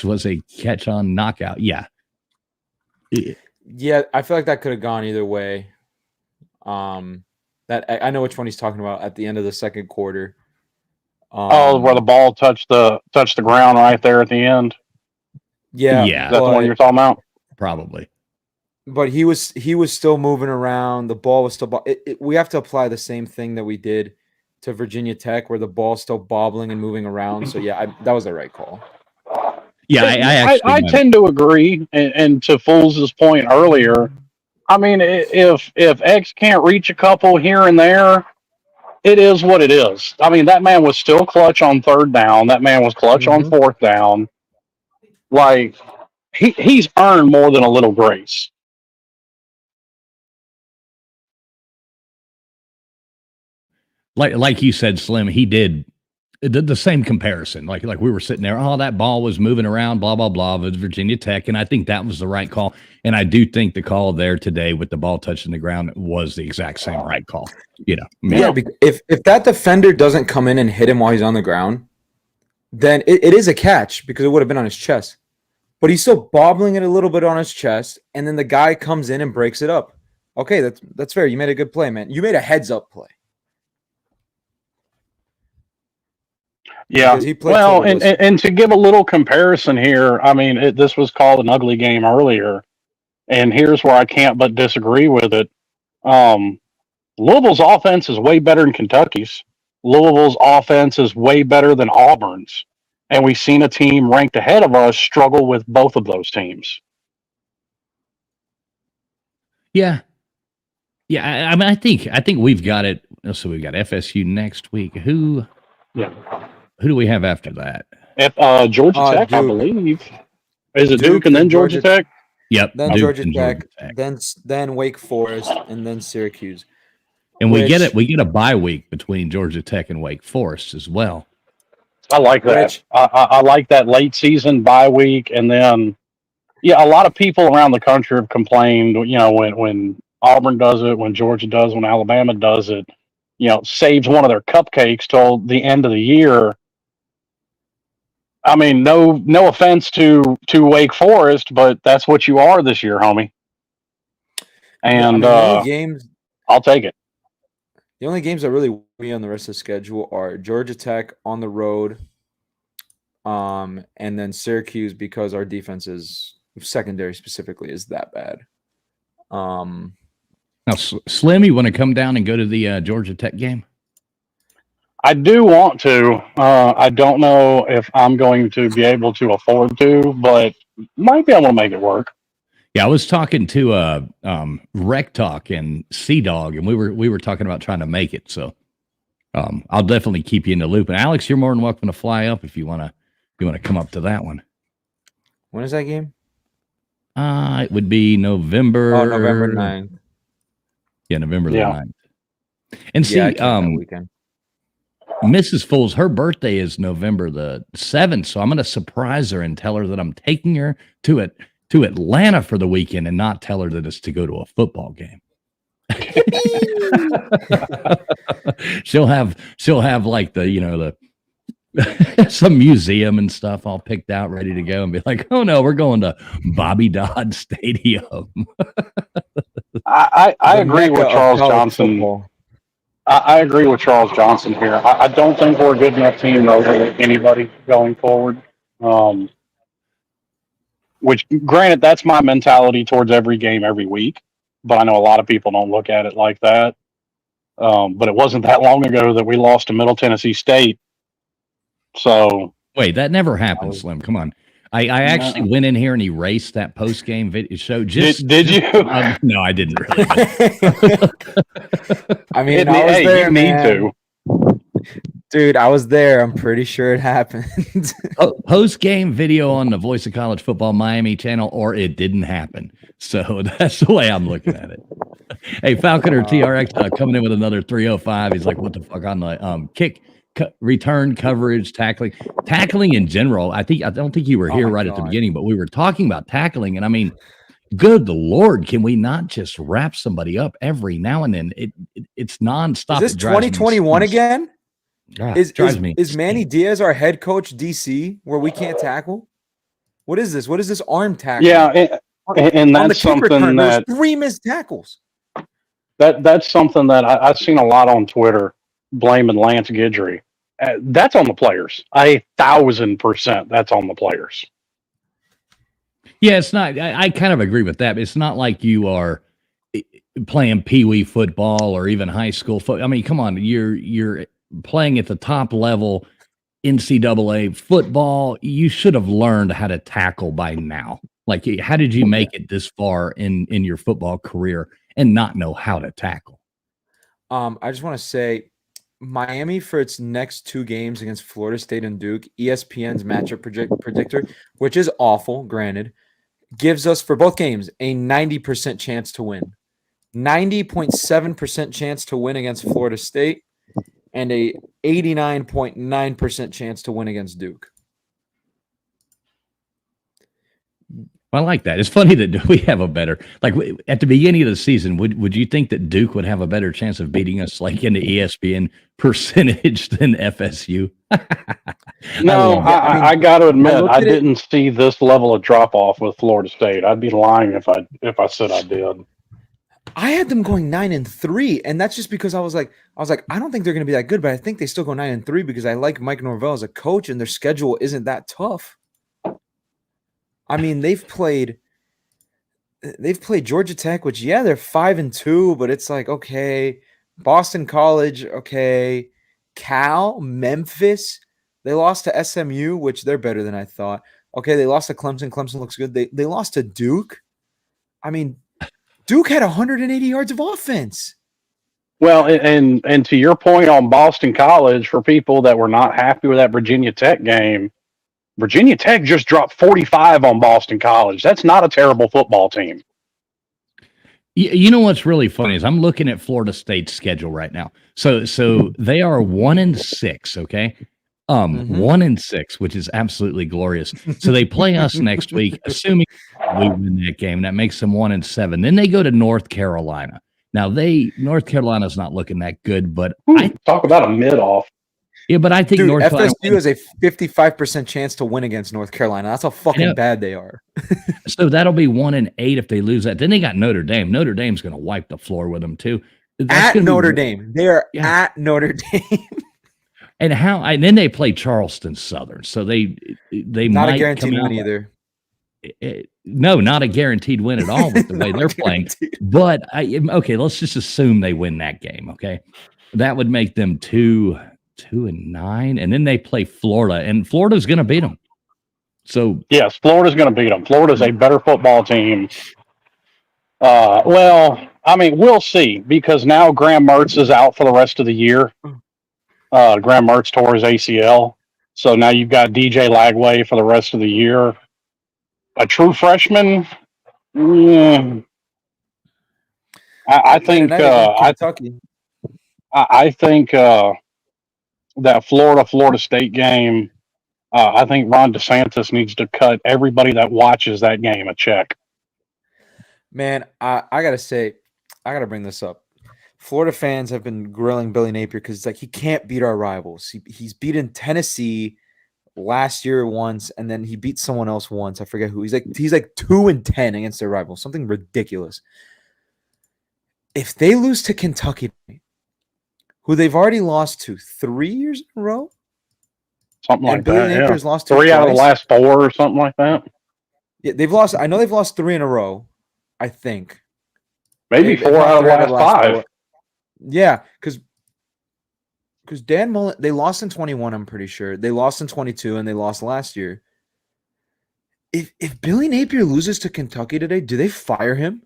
A: was a catch-on knockout. Yeah.
B: Yeah, I feel like that could have gone either way. That I know which one he's talking about at the end of the second quarter.
C: Where the ball touched the ground right there at the end.
B: Yeah,
A: Yeah.
C: Is that the one you're talking about?
A: Probably.
B: But he was still moving around. The ball was still. We have to apply the same thing that we did to Virginia Tech, where the ball's still bobbling and moving around. So yeah, that was the right call.
A: Yeah,
C: I tend to agree. And to Foles' point earlier, I mean, if X can't reach a couple here and there, it is what it is. I mean, that man was still clutch on third down. That man was clutch on fourth down. Like, he's earned more than a little grace.
A: Like you said, Slim, he did the same comparison. Like we were sitting there, oh, that ball was moving around, blah, blah, blah, with Virginia Tech. And I think that was the right call. And I do think the call there today with the ball touching the ground was the exact same right call. You know,
B: Yeah, if that defender doesn't come in and hit him while he's on the ground, then it is a catch because it would have been on his chest. But he's still bobbling it a little bit on his chest, and then the guy comes in and breaks it up. Okay, that's fair. You made a good play, man. You made a heads-up play.
C: Yeah, well, and to give a little comparison here, I mean, this was called an ugly game earlier, and here's where I can't but disagree with it. Louisville's offense is way better than Kentucky's. Louisville's offense is way better than Auburn's, and we've seen a team ranked ahead of us struggle with both of those teams.
A: Yeah. I mean, I think we've got it. So we've got FSU next week. Who do we have after that?
C: Georgia Tech,
B: Duke.
C: I believe. Is it Duke and then Georgia Tech?
A: Yep.
B: Then
A: Duke
B: Georgia Tech, then Wake Forest, and then Syracuse.
A: And we get a bye week between Georgia Tech and Wake Forest as well.
C: I like that. I like that late season bye week, and then a lot of people around the country have complained. You know, when Auburn does it, when Georgia does, when Alabama does it, saves one of their cupcakes till the end of the year. I mean, no offense to Wake Forest, but that's what you are this year, homie. And I'll take it.
B: The only games that really worry me on the rest of the schedule are Georgia Tech on the road, and then Syracuse because our defense is secondary specifically is that bad.
A: Now, Slim, you want to come down and go to the Georgia Tech game?
C: I do want to. I don't know if I'm going to be able to afford to, but might be able to make it work.
A: Yeah, I was talking to Rec Talk and Sea Dog, and we were talking about trying to make it. So I'll definitely keep you in the loop. And Alex, you're more than welcome to fly up if you want to come up to that one.
B: When is that game?
A: It would be November.
B: Oh, November 9th.
A: Yeah, November the 9th. And see,
B: weekend.
A: Mrs. Foles, her birthday is November the 7th, so I'm going to surprise her and tell her that I'm taking her to Atlanta for the weekend and not tell her that it's to go to a football game. she'll have like the some museum and stuff all picked out, ready to go, and be like, "Oh no, we're going to Bobby Dodd Stadium."
C: I agree with Charles Johnson. I agree with Charles Johnson here. I don't think we're a good enough team to overlook anybody going forward. Which, granted, that's my mentality towards every game every week. But I know a lot of people don't look at it like that. But it wasn't that long ago that we lost to Middle Tennessee State. So
A: wait, that never happened, Slim. Come on. I actually went in here and erased that post-game video show.
C: Did you?
A: No, I didn't really.
B: I mean,
C: you need to.
B: Dude, I was there. I'm pretty sure it happened.
A: Post-game video on the Voice of College Football Miami channel, or it didn't happen. So that's the way I'm looking at it. Hey, Falconer TRX coming in with another 305. He's like, what the fuck on the kick? Return coverage, tackling in general. I don't think you were here right at the beginning, but we were talking about tackling, and I mean, good Lord, can we not just wrap somebody up every now and then? It's nonstop.
B: Is this 2021 again? Is Manny
A: insane.
B: Diaz our head coach DC where we can't tackle? What is this? What is this arm tackle?
C: Yeah, and that's something that
B: 3 missed tackles.
C: That's something that I've seen a lot on Twitter, blaming Lance Guidry. That's on the players. 1,000% that's on the players.
A: Yeah, it's not. I kind of agree with that. It's not like you are playing pee wee football or even high school football. I mean, come on, you're playing at the top level, NCAA football. You should have learned how to tackle by now. Like, how did you make it this far in your football career and not know how to tackle?
B: I just want to say, Miami for its next 2 games against Florida State and Duke, ESPN's matchup predictor, which is awful, granted, gives us for both games a 90% chance to win. 90.7% chance to win against Florida State and a 89.9% chance to win against Duke.
A: I like that. It's funny that we have a better, like at the beginning of the season, would you think that Duke would have a better chance of beating us like in the ESPN percentage than FSU?
C: No, I got to admit, I didn't see this level of drop off with Florida State. I'd be lying if I said I did.
B: I had them going 9-3, and that's just because I was like, I don't think they're going to be that good, but I think they still go 9-3 because I like Mike Norvell as a coach, and their schedule isn't that tough. I mean, they've played Georgia Tech, which they're 5-2, but it's like, okay, Boston College, okay, Cal, Memphis, they lost to SMU, which they're better than I thought. Okay, they lost to Clemson. Clemson looks good. They lost to Duke. I mean, Duke had 180 yards of offense.
C: Well, and to your point on Boston College, for people that were not happy with that Virginia Tech game, Virginia Tech just dropped 45 on Boston College. That's not a terrible football team.
A: You know what's really funny is I'm looking at Florida State's schedule right now. So they are 1-6, okay? 1-6, which is absolutely glorious. So they play us next week, assuming we win that game. That makes them 1-7. Then they go to North Carolina. Now North Carolina's not looking that good, but
C: talk about a mid-off.
A: Yeah, but I think
B: FSU has a 55% chance to win against North Carolina. That's how fucking bad they are.
A: So that'll be 1-8 if they lose that. Then they got Notre Dame. Notre Dame's going to wipe the floor with them too.
B: At Notre Dame, they are at Notre Dame.
A: And then they play Charleston Southern. So they
B: not
A: might
B: a guaranteed win either.
A: No, not a guaranteed win at all with the way they're playing. But okay, let's just assume they win that game. Okay, that would make them 2-9, and then they play Florida, and Florida's going to beat them. So
C: yes, Florida's going to beat them. Florida's a better football team. Well, I mean, we'll see, because now Graham Mertz is out for the rest of the year. Graham Mertz tore his ACL, so now you've got DJ Lagway for the rest of the year. A true freshman. I think that Florida State game. I think Ron DeSantis needs to cut everybody that watches that game a check.
B: Man, I gotta say, I gotta bring this up. Florida fans have been grilling Billy Napier because it's like he can't beat our rivals. He's beaten Tennessee last year once, and then he beat someone else once. I forget who. He's like 2-10 against their rivals. Something ridiculous. If they lose to Kentucky, who they've already lost to 3 years in a row,
C: something like
B: Billy
C: that.
B: Napier's lost to
C: 3 out of the last 4 or something like that.
B: Yeah, they've lost. I know they've lost 3 in a row. I think
C: maybe 4 out of the last 5.
B: 4. Yeah, because Dan Mullen, they lost in 21. I'm pretty sure they lost in 22, and they lost last year. If Billy Napier loses to Kentucky today, do they fire him?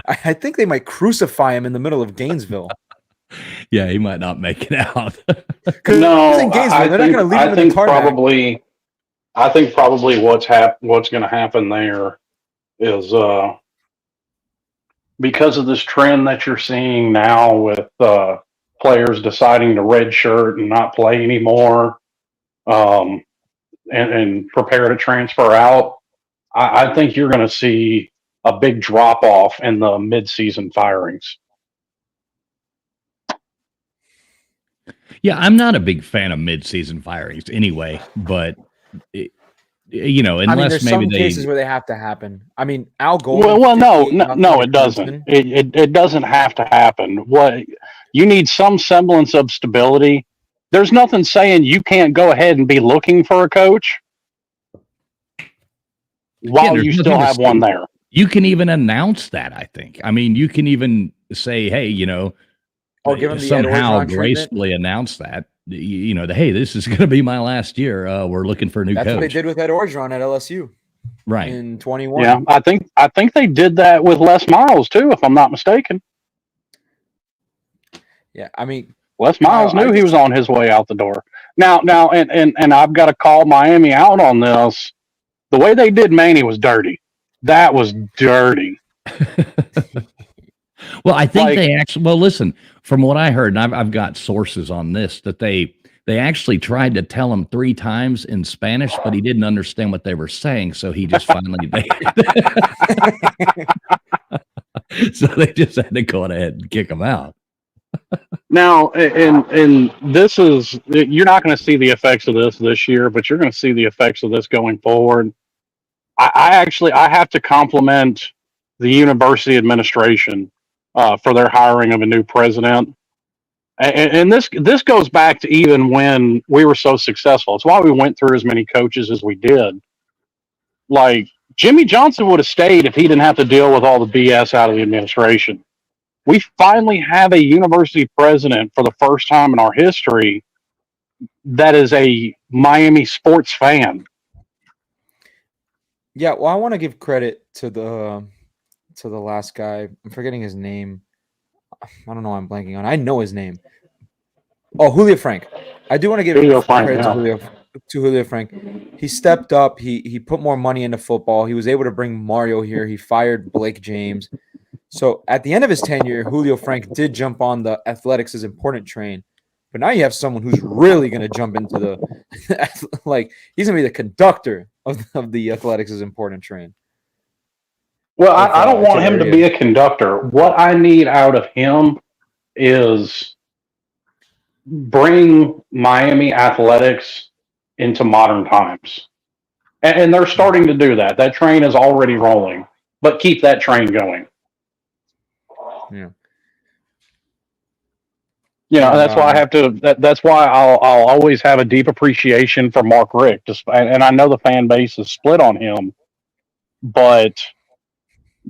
B: I think they might crucify him in the middle of Gainesville.
A: Yeah, he might not make it out.
C: No,
B: in Gainesville, they're not going to leave him in the tarmac.
C: I think probably what's going to happen there is because of this trend that you're seeing now with players deciding to redshirt and not play anymore, and prepare to transfer out. I think you're going to see a big drop off in the mid-season firings.
A: Yeah, I'm not a big fan of mid-season firings anyway, but unless
B: there's
A: maybe
B: some
A: they.
B: cases where they have to happen. I mean, Al Golden.
C: No, it doesn't. It doesn't have to happen. What you need some semblance of stability. There's nothing saying you can't go ahead and be looking for a coach while you still have one there.
A: You can even announce that, I think. I mean, you can even say, hey,
B: give them the
A: somehow gracefully announce that, hey, this is going to be my last year. We're looking for a new coach.
B: That's what they did with Ed Orgeron at LSU.
A: Right.
B: In 21.
C: Yeah, I think they did that with Les Miles too, if I'm not mistaken.
B: Yeah, I mean,
C: Les Miles knew he was on his way out the door. Now, and I've got to call Miami out on this. The way they did Manny was dirty. That was dirty.
A: Well, I think they actually. Well, listen, from what I heard, and I've got sources on this, that they actually tried to tell him 3 times in Spanish, but he didn't understand what they were saying, so he just finally. So they just had to go ahead and kick him out.
C: Now, and this is, you're not going to see the effects of this year, but you're going to see the effects of this going forward. I have to compliment the university administration for their hiring of a new president. And this goes back to even when we were so successful. It's why we went through as many coaches as we did. Like, Jimmy Johnson would have stayed if he didn't have to deal with all the BS out of the administration. We finally have a university president for the first time in our history that is a Miami sports fan.
B: Yeah, well, I want to give credit to the last guy. I'm forgetting his name. I don't know why I'm blanking on. I know his name. Oh, Julio Frank. I do want to give credit to Julio Frank. He stepped up. He put more money into football. He was able to bring Mario here. He fired Blake James. So at the end of his tenure, Julio Frank did jump on the athletics is important train. But now you have someone who's really going to jump into the like he's going to be the conductor of the athletics is important train.
C: Well, I don't want him to be a conductor. What I need out of him is bring Miami athletics into modern times. And they're starting to do that. That train is already rolling, but keep that train going.
B: Yeah.
C: That's why I have to. That's why I'll always have a deep appreciation for Mark Richt, and I know the fan base is split on him, but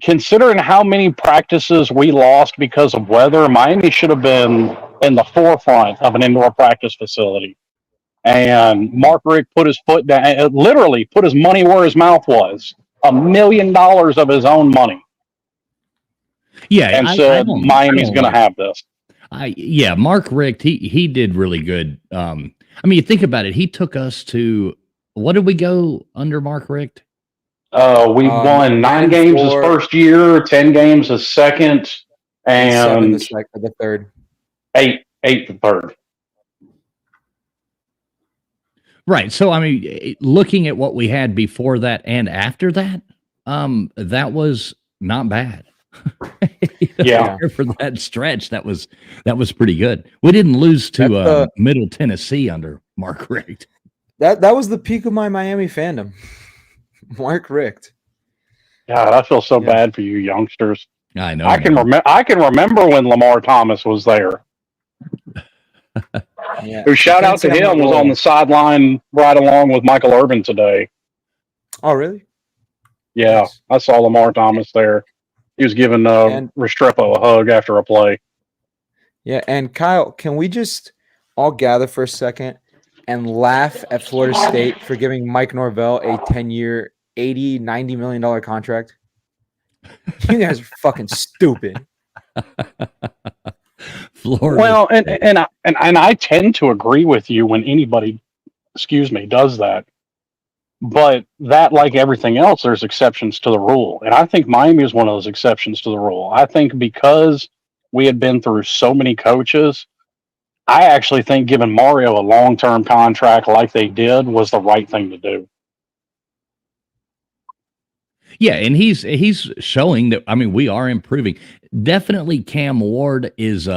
C: considering how many practices we lost because of weather, Miami should have been in the forefront of an indoor practice facility. And Mark Richt put his foot down, literally put his money where his mouth was, $1 million of his own money.
A: Yeah,
C: and said Miami's going to have this.
A: Mark Richt, he did really good. You think about it. He took us to, what did we go under Mark Richt?
C: We won 9 games his first year, 10 games his second, and
B: 7 the third.
C: 8 the third.
A: Right. So, looking at what we had before that and after that, that was not bad.
C: Yeah.
A: For that stretch, that was pretty good. We didn't lose to Middle Tennessee under Mark Richt.
B: That was the peak of my Miami fandom. Mark Richt.
C: God, I feel so bad for you youngsters.
A: I know.
C: I can remember when Lamar Thomas was there. Who, shout out to him, was on the sideline right along with Michael Irvin today.
B: Oh, really?
C: Yeah, nice. I saw Lamar Thomas there. He was giving Restrepo a hug after a play.
B: Yeah, and Kyle, can we just all gather for a second and laugh at Florida State for giving Mike Norvell a 10-year, $80-90 million contract? You guys are fucking stupid.
A: Florida.
C: Well, and I tend to agree with you when anybody, does that. But that, like everything else, there's exceptions to the rule. And I think Miami is one of those exceptions to the rule. I think because we had been through so many coaches, I actually think giving Mario a long-term contract like they did was the right thing to do.
A: Yeah, and he's showing that, we are improving. Definitely Cam Ward is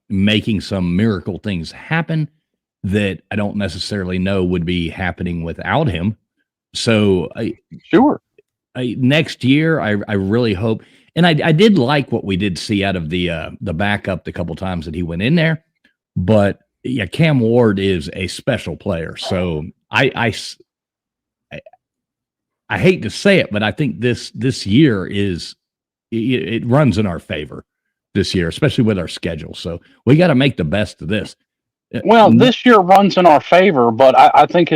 A: making some miracle things happen that I don't necessarily know would be happening without him. So
C: Sure.
A: next year, I really hope, and I did like what we did see out of the backup the couple times that he went in there, but yeah, Cam Ward is a special player. So I hate to say it, but I think this year it runs in our favor this year, especially with our schedule. So we got to make the best of this.
C: Well, this year runs in our favor, but I think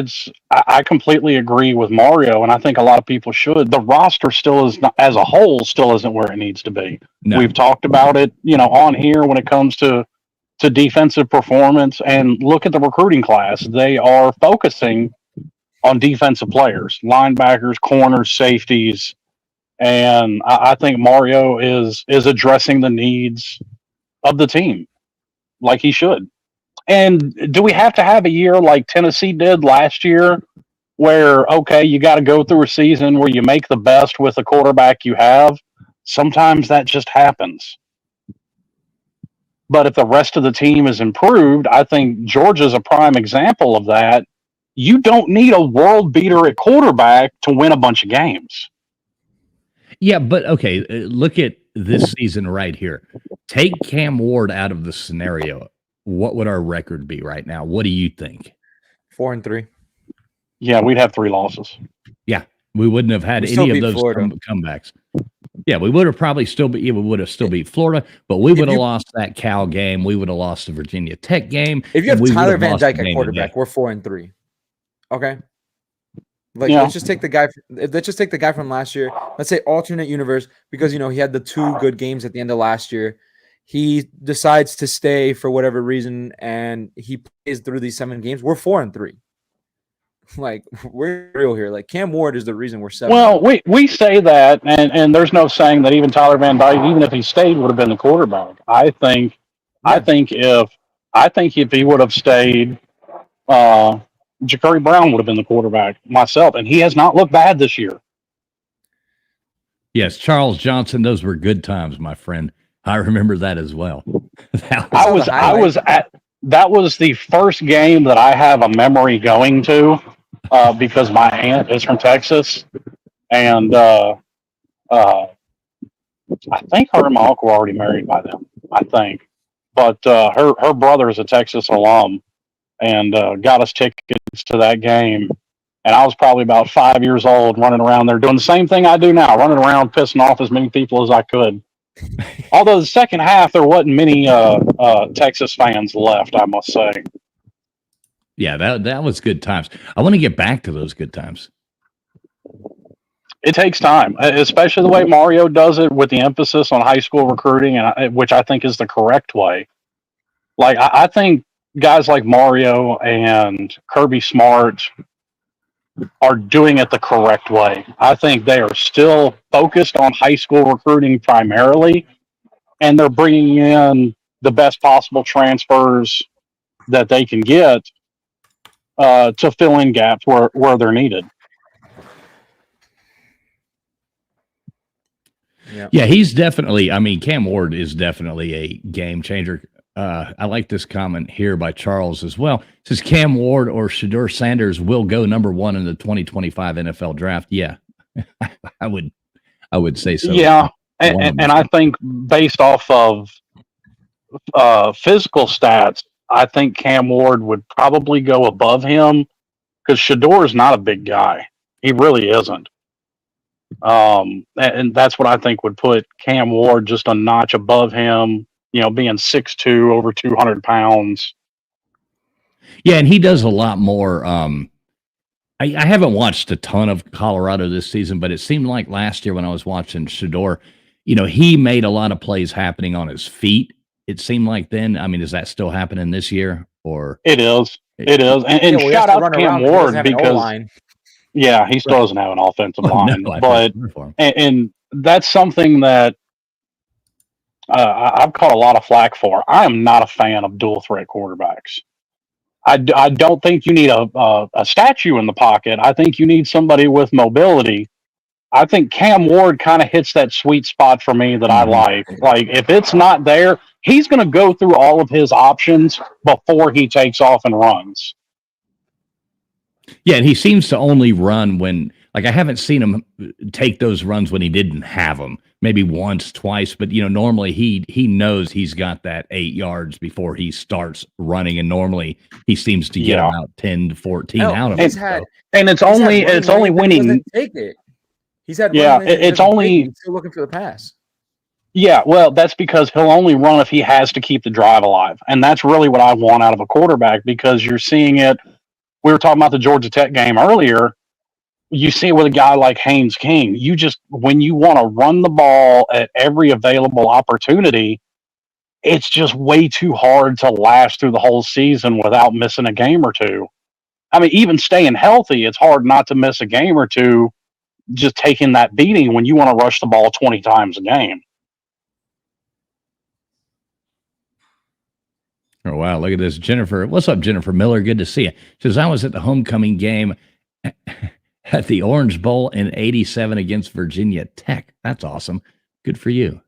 C: I completely agree with Mario, and I think a lot of people should. The roster still is not, as a whole, still isn't where it needs to be.
A: No.
C: We've talked about it, on here when it comes to defensive performance, and look at the recruiting class. They are focusing on defensive players, linebackers, corners, safeties, and I think Mario is addressing the needs of the team like he should. And do we have to have a year like Tennessee did last year where, okay, you got to go through a season where you make the best with the quarterback you have? Sometimes that just happens. But if the rest of the team is improved, I think Georgia's a prime example of that. You don't need a world beater at quarterback to win a bunch of games.
A: Yeah, but okay, look at this season right here. Take Cam Ward out of the scenario. What would our record be right now? What do you think?
B: 4-3.
C: Yeah, we'd have 3 losses.
A: Yeah, we wouldn't have had any of those comebacks. Yeah, we would have probably still we would have still beat Florida, but we would have lost that Cal game. We would have lost the Virginia Tech game.
B: If you have Tyler Van Dyke at quarterback, we're 4-3. Okay. Let's just take the guy. Let's just take the guy from last year. Let's say alternate universe, because he had the 2 good games at the end of last year. He decides to stay for whatever reason, and he plays through these 7 games. We're 4-3. We're real here. Cam Ward is the reason we're 7.
C: Well, we say that, and there's no saying that even Tyler Van Dyke, even if he stayed, would have been the quarterback. I think if he would have stayed, Ja'Cory Brown would have been the quarterback myself, and he has not looked bad this year.
A: Yes, Charles Johnson. Those were good times, my friend. I remember that as well.
C: That was the first game that I have a memory going to, because my aunt is from Texas, and I think her and my uncle were already married by then. I think, but her brother is a Texas alum, and got us tickets to that game. And I was probably about 5 years old, running around there doing the same thing I do now, running around pissing off as many people as I could. Although the second half, there wasn't many Texas fans left, I must say.
A: Yeah, that was good times. I want to get back to those good times.
C: It takes time, especially the way Mario does it with the emphasis on high school recruiting, and which I think is the correct way. I think guys like Mario and Kirby Smart are doing it the correct way. I think they are still focused on high school recruiting primarily, and they're bringing in the best possible transfers that they can get to fill in gaps where they're needed.
A: Yeah, he's definitely, Cam Ward is definitely a game changer. I like this comment here by Charles as well. It says Cam Ward or Shedeur Sanders will go number 1 in the 2025 NFL draft. Yeah, I would say so.
C: Yeah, and I think based off of physical stats, I think Cam Ward would probably go above him, because Shedeur is not a big guy. He really isn't. And that's what I think would put Cam Ward just a notch above him, being 6'2", over 200 pounds.
A: Yeah, and he does a lot more. I haven't watched a ton of Colorado this season, but it seemed like last year when I was watching Shedeur, he made a lot of plays happening on his feet. It seemed like then. Is that still happening this year? Or
C: it is. And shout out to Cam Ward, because he still doesn't have an offensive line.
A: No,
C: but and that's something that I've caught a lot of flack for. I am not a fan of dual threat quarterbacks. I don't think you need a statue in the pocket. I think you need somebody with mobility. I think Cam Ward kind of hits that sweet spot for me that I like. If it's not there, he's going to go through all of his options before he takes off and runs.
A: Yeah, and he seems to only run when, like, I haven't seen him take those runs when he didn't have them. Maybe once, twice, but normally he knows he's got that 8 yards before he starts running, and normally he seems to get about 10 to 14 out of it.
C: And it's only when he
B: doesn't take it. He's had
C: it's only
B: he's still looking for the pass.
C: Yeah, well, that's because he'll only run if he has to keep the drive alive, and that's really what I want out of a quarterback, because you're seeing it. We were talking about the Georgia Tech game earlier. You see it with a guy like Haynes King. When you want to run the ball at every available opportunity, it's just way too hard to last through the whole season without missing a game or two. I mean, even staying healthy, it's hard not to miss a game or two just taking that beating when you want to rush the ball 20 times a game.
A: Oh, wow. Look at this. Jennifer. What's up, Jennifer Miller? Good to see you. Says, I was at the homecoming game at the Orange Bowl in 87 against Virginia Tech. That's awesome. Good for you.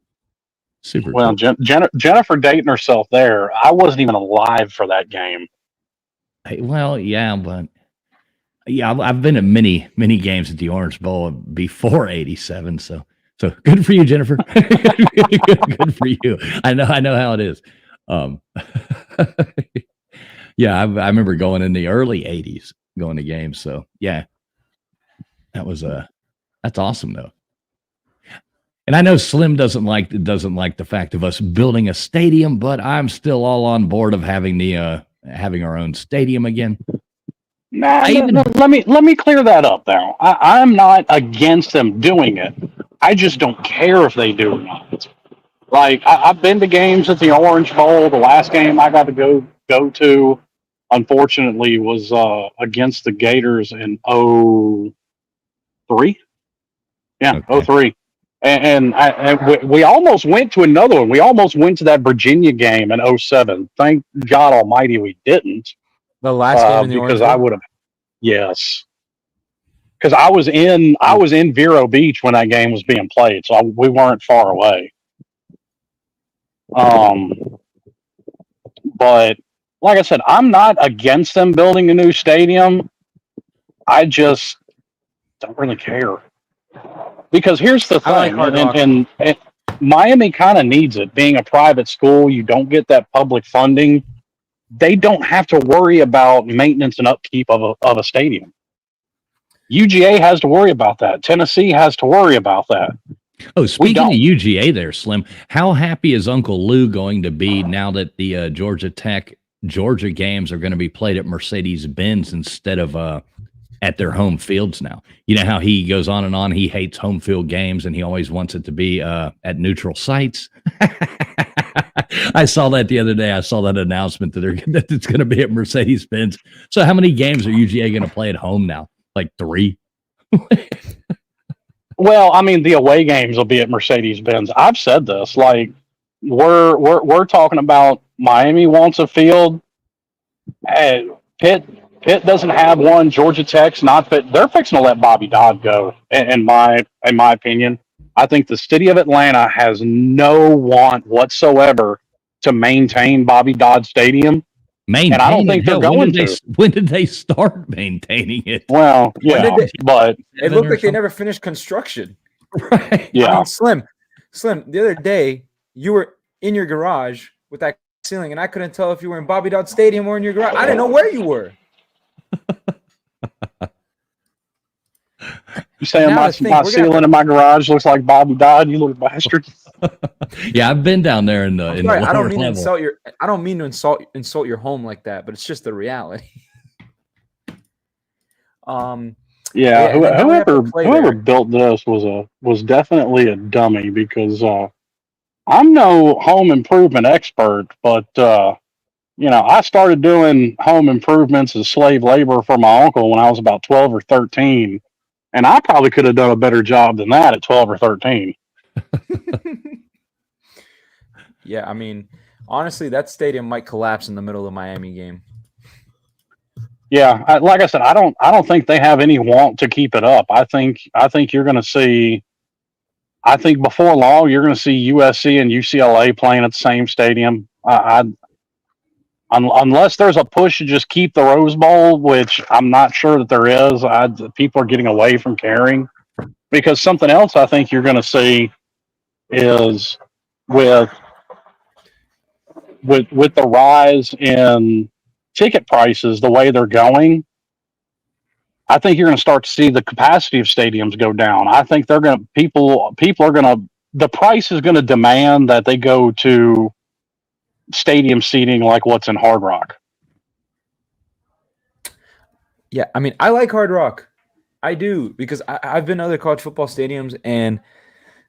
A: Super
C: well,
A: cool.
C: Jennifer dating herself there. I wasn't even alive for that game.
A: Hey, well, yeah, but I've been to many games at the Orange Bowl before 87. So good for you, Jennifer. good for you. I know how it is. Yeah, I remember going in the early 80s, going to games. So yeah, that's awesome though. And I know Slim doesn't like the fact of us building a stadium, but I'm still all on board of having having our own stadium again.
C: Let me clear that up now. I'm not against them doing it. I just don't care if they do or not. Like, I've been to games at the Orange Bowl. The last game I got to go to, unfortunately, was against the Gators in 03. Yeah, okay. 03. And we almost went to another one. We almost went to that Virginia game in 07. Thank God Almighty we didn't.
B: The last game in the
C: because
B: Orange Bowl?
C: I would have. Yes. Because I was in Vero Beach when that game was being played, so we weren't far away. But like I said, I'm not against them building a new stadium. I just don't really care. Because here's the thing, and Miami kind of needs it. Being a private school, you don't get that public funding. They don't have to worry about maintenance and upkeep of a stadium. UGA has to worry about that. Tennessee has to worry about that.
A: Oh, speaking of UGA there, Slim, how happy is Uncle Lou going to be now that the Georgia Tech Georgia games are going to be played at Mercedes-Benz instead of at their home fields now? You know how he goes on and on. He hates home field games, and he always wants it to be at neutral sites. I saw that the other day. I saw that announcement that it's going to be at Mercedes-Benz. So how many games are UGA going to play at home now? Like 3?
C: Well, I mean, the away games will be at Mercedes-Benz. I've said this, like, we're talking about Miami wants a field. Pitt doesn't have one. Georgia Tech's not fit. They're fixing to let Bobby Dodd go. In my opinion, I think the city of Atlanta has no want whatsoever to maintain Bobby Dodd Stadium. And I don't think they're going to.
A: When did they start maintaining it?
C: Well, yeah, but
B: it looked like they never finished construction.
A: Right.
C: Yeah.
B: I mean, Slim, the other day you were in your garage with that ceiling, and I couldn't tell if you were in Bobby Dodd Stadium or in your garage. I didn't know where you were.
C: You saying my ceiling in my garage looks like Bobby Dodd, you little bastard?
A: Yeah, I've been down there in the
B: I don't mean to insult your home like that, but it's just the reality.
C: Yeah, whoever built this was definitely a dummy, because I'm no home improvement expert, but I started doing home improvements as slave labor for my uncle when I was about 12 or 13, and I probably could have done a better job than that at 12 or 13.
B: Yeah, I mean, honestly, that stadium might collapse in the middle of the Miami game.
C: Yeah, like I said, I don't think they have any want to keep it up. I think you're going to see. I think before long you're going to see USC and UCLA playing at the same stadium. unless there's a push to just keep the Rose Bowl, which I'm not sure that there is. People are getting away from caring, because something else I think you're going to see is with the rise in ticket prices, the way they're going, I think you're going to start to see the capacity of stadiums go down. I think people are going to, the price is going to demand that they go to stadium seating like what's in Hard Rock.
B: Yeah, I mean, I like Hard Rock. I do, because I've been to other college football stadiums, and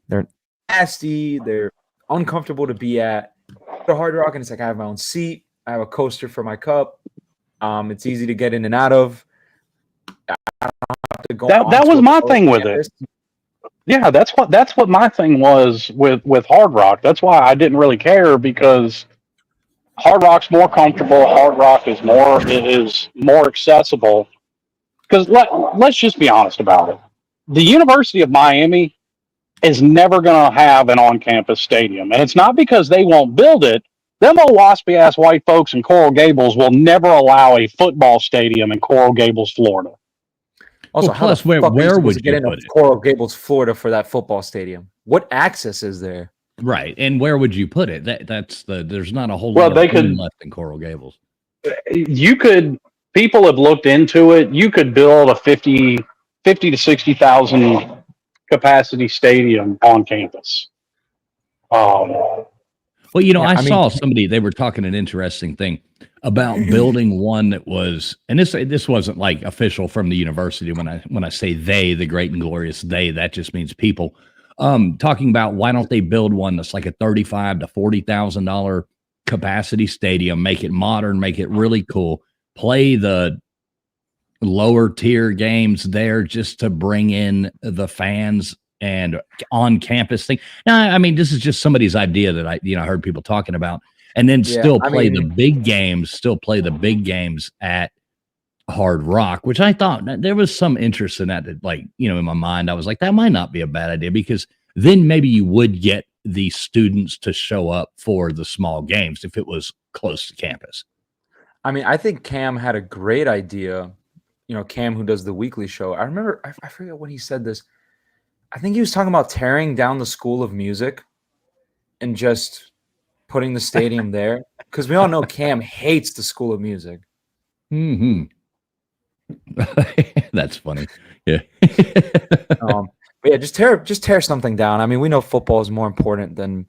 B: they're nasty. They're uncomfortable to be at. The Hard Rock, and it's like I have my own seat. I have a coaster for my cup. It's easy to get in and out of. I don't have to go
C: that was my thing with it. Yeah, that's what my thing was with Hard Rock. That's why I didn't really care, because Hard Rock's more comfortable. Hard Rock is more accessible. Because let's just be honest about it. The University of Miami is never going to have an on-campus stadium, and it's not because they won't build it. Them old waspy-ass white folks in Coral Gables will never allow a football stadium in Coral Gables, Florida.
B: Also,
A: well, plus, where would you
B: get
A: put
B: into
A: it?
B: Coral Gables, Florida, for that football stadium? What access is there?
A: Right, and where would you put it? There's not a whole
C: Well,
A: lot
C: they
A: of
C: could-
A: room left in Coral Gables.
C: People have looked into it. You could build a 50 to 60,000 capacity stadium on campus.
A: Well, I saw somebody, they were talking an interesting thing about building one that was, and this wasn't like official from the university. When I say they, the great and glorious they, that just means people. Talking about why don't they build one that's like a $35,000 to $40,000 capacity stadium, make it modern, make it really cool, play the lower tier games there just to bring in the fans and on campus thing. Now, I mean, this is just somebody's idea that I heard people talking about, and then play the big games at Hard Rock, which I thought there was some interest in that, in my mind, I was like, that might not be a bad idea, because then maybe you would get the students to show up for the small games if it was close to campus.
B: I mean, I think Cam had a great idea. Cam, who does the weekly show. I remember, I forget when he said this. I think he was talking about tearing down the School of Music and just putting the stadium there, because we all know Cam hates the School of Music.
A: Mm-hmm. That's funny. Yeah.
B: But yeah, just tear something down. I mean, we know football is more important than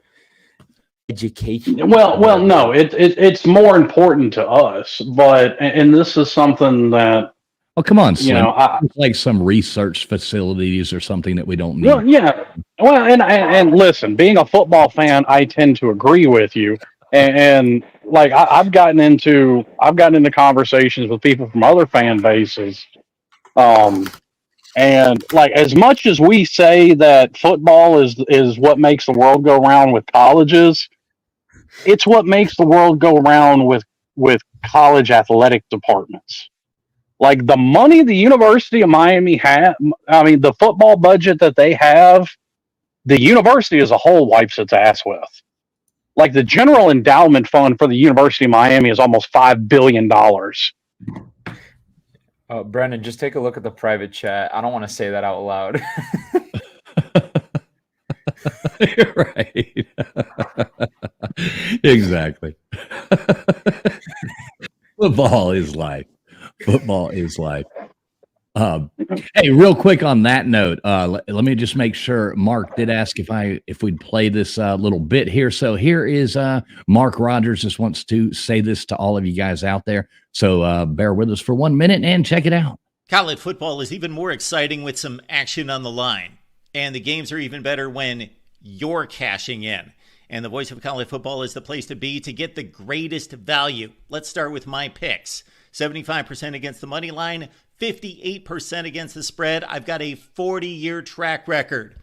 B: education.
C: Well, no, it's more important to us, and this is something that.
A: Oh, come on, Slim. Like some research facilities or something that we don't need.
C: Well, yeah. Well, and listen, being a football fan, I tend to agree with you. And like I've gotten into conversations with people from other fan bases. And like, as much as we say that football is what makes the world go round with colleges, it's what makes the world go round with college athletic departments. Like, the money the University of Miami the football budget that they have, the university as a whole wipes its ass with. Like, the general endowment fund for the University of Miami is almost $5 billion.
B: Brendan, just take a look at the private chat. I don't want to say that out loud.
A: Right. Exactly. Football is life. Football is life. Hey, real quick on that note, let me just make sure. Mark did ask if we'd play this little bit here. So here is Mark Rogers just wants to say this to all of you guys out there. So bear with us for 1 minute and check it out.
D: College football is even more exciting with some action on the line. And the games are even better when you're cashing in. And the Voice of College Football is the place to be to get the greatest value. Let's start with my picks. 75% against the money line, 58% against the spread. I've got a 40-year track record.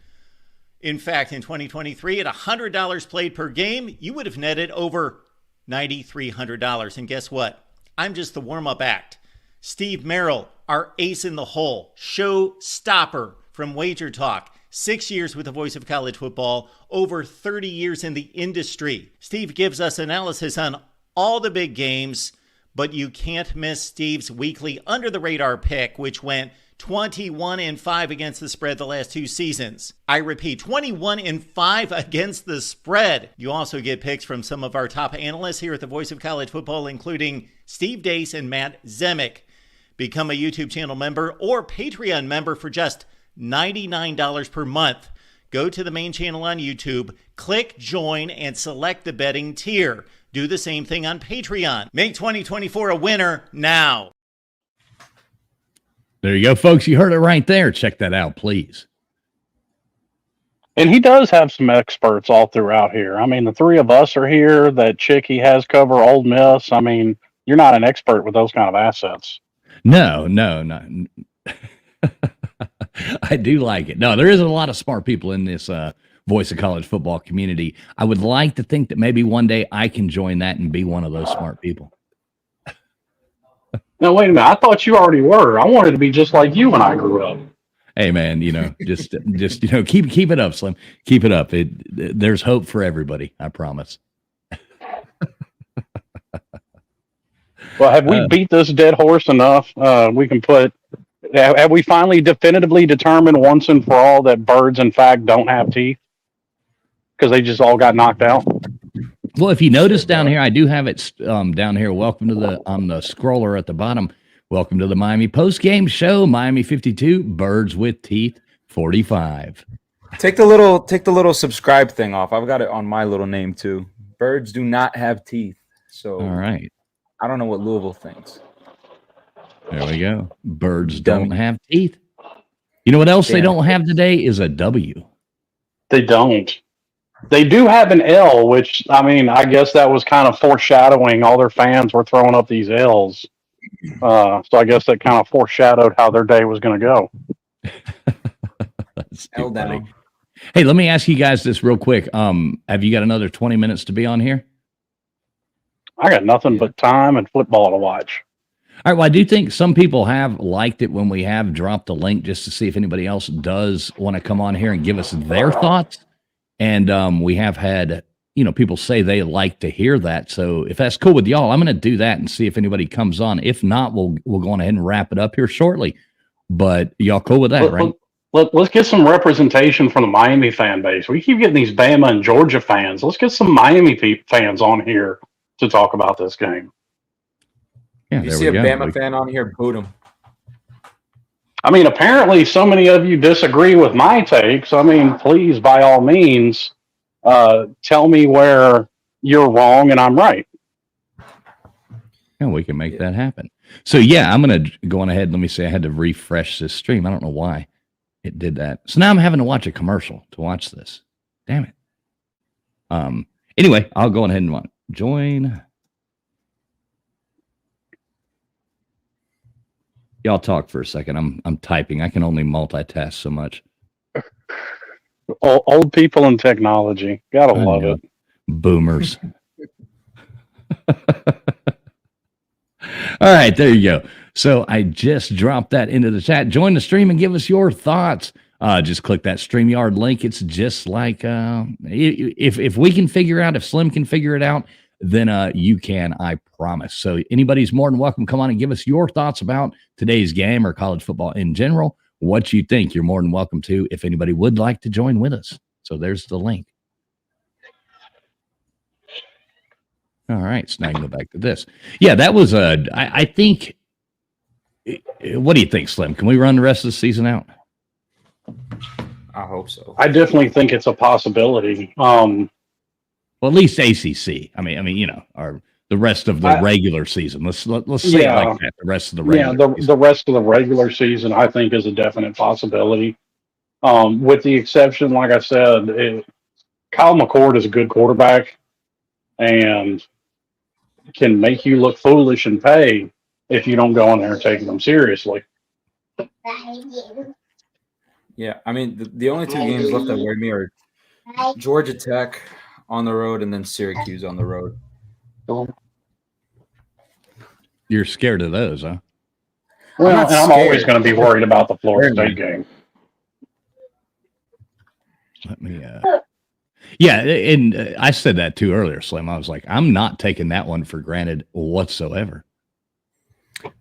D: In fact, in 2023, at $100 played per game, you would have netted over $9,300. And guess what? I'm just the warm-up act. Steve Merrill, our ace in the hole, show stopper from Wager Talk. 6 years with the Voice of College Football, over 30 years in the industry. Steve gives us analysis on all the big games, but you can't miss Steve's weekly under the radar pick, which went 21-5 against the spread the last 2 seasons. I repeat, 21-5 against the spread. You also get picks from some of our top analysts here at the Voice of College Football, including Steve Dace and Matt Zemek. Become a YouTube channel member or Patreon member for just $99 per month. Go to the main channel on YouTube, click join, and select the betting tier. Do the same thing on Patreon. Make 2024 a winner now.
A: There you go, folks. You heard it right there. Check that out, please.
C: And he does have some experts all throughout here. I mean, the 3 of us are here. That chick he has cover Ole Miss. I mean, you're not an expert with those kind of assets.
A: No. I do like it. No, there is a lot of smart people in this Voice of College Football community. I would like to think that maybe one day I can join that and be one of those smart people.
C: Now, wait a minute. I thought you already were. I wanted to be just like you when I grew up.
A: Hey, man, just keep it up, Slim. Keep it up. There's hope for everybody. I promise.
C: Well, have we beat this dead horse enough? Have we finally definitively determined once and for all that birds, in fact, don't have teeth? Because they just all got knocked out?
A: Well, if you notice down here, I do have it down here. Welcome to the scroller at the bottom. Welcome to the Miami Postgame Show. Miami 52, Birds with Teeth 45.
B: Take the little subscribe thing off. I've got it on my little name too. Birds do not have teeth. So
A: all right.
B: I don't know what Louisville thinks.
A: There we go. Birds don't have teeth. You know what else they don't have today is a W.
C: They don't. They do have an L, which, I mean, I guess that was kind of foreshadowing. All their fans were throwing up these L's. So I guess that kind of foreshadowed how their day was going to go.
B: L down.
A: Hey, let me ask you guys this real quick. Have you got another 20 minutes to be on here?
C: I got nothing but time and football to watch.
A: All right. Well, I do think some people have liked it when we have dropped the link just to see if anybody else does want to come on here and give us their thoughts. And we have had, people say they like to hear that. So if that's cool with y'all, I'm going to do that and see if anybody comes on. If not, we'll go on ahead and wrap it up here shortly. But y'all cool with that, right?
C: Let's get some representation from the Miami fan base. We keep getting these Bama and Georgia fans. Let's get some Miami fans on here to talk about this game.
A: Yeah,
B: if you see a Bama fan on here, boot him.
C: I mean, apparently so many of you disagree with my takes. I mean, please, by all means, tell me where you're wrong and I'm right.
A: Yeah, we can make that happen. So, yeah, I'm going to go on ahead. Let me say I had to refresh this stream. I don't know why it did that. So now I'm having to watch a commercial to watch this. Damn it. Anyway, I'll go on ahead and join. Y'all talk for a second. I'm typing. I can only multitask so much.
C: Old people and technology. Gotta love it.
A: Boomers. All right, there you go. So I just dropped that into the chat. Join the stream and give us your thoughts. Just click that StreamYard link. It's just like if we can figure out, if Slim can figure it out, then you can, I promise. So anybody's more than welcome. Come on and give us your thoughts about today's game or college football in general. What you think, you're more than welcome to if anybody would like to join with us. So there's the link. All right, so now I can go back to this. Yeah, that was I think, what do you think, Slim? Can we run the rest of the season out?
B: I hope so.
C: I definitely think it's a possibility.
A: Well, at least ACC. I mean, or the rest of the regular season. Let's say it like that. The rest of the regular
C: the rest of the regular season, I think, is a definite possibility. With the exception, like I said, Kyle McCord is a good quarterback and can make you look foolish and pay if you don't go in there and take them seriously.
B: Yeah, I mean, the only two games left that worry me are Georgia Tech on the road and then Syracuse on the road.
A: You're scared of those, huh?
C: Well, I'm always going to be worried about the Florida State game.
A: Let me Yeah, and I said that too earlier, Slim. I was like, I'm not taking that one for granted whatsoever.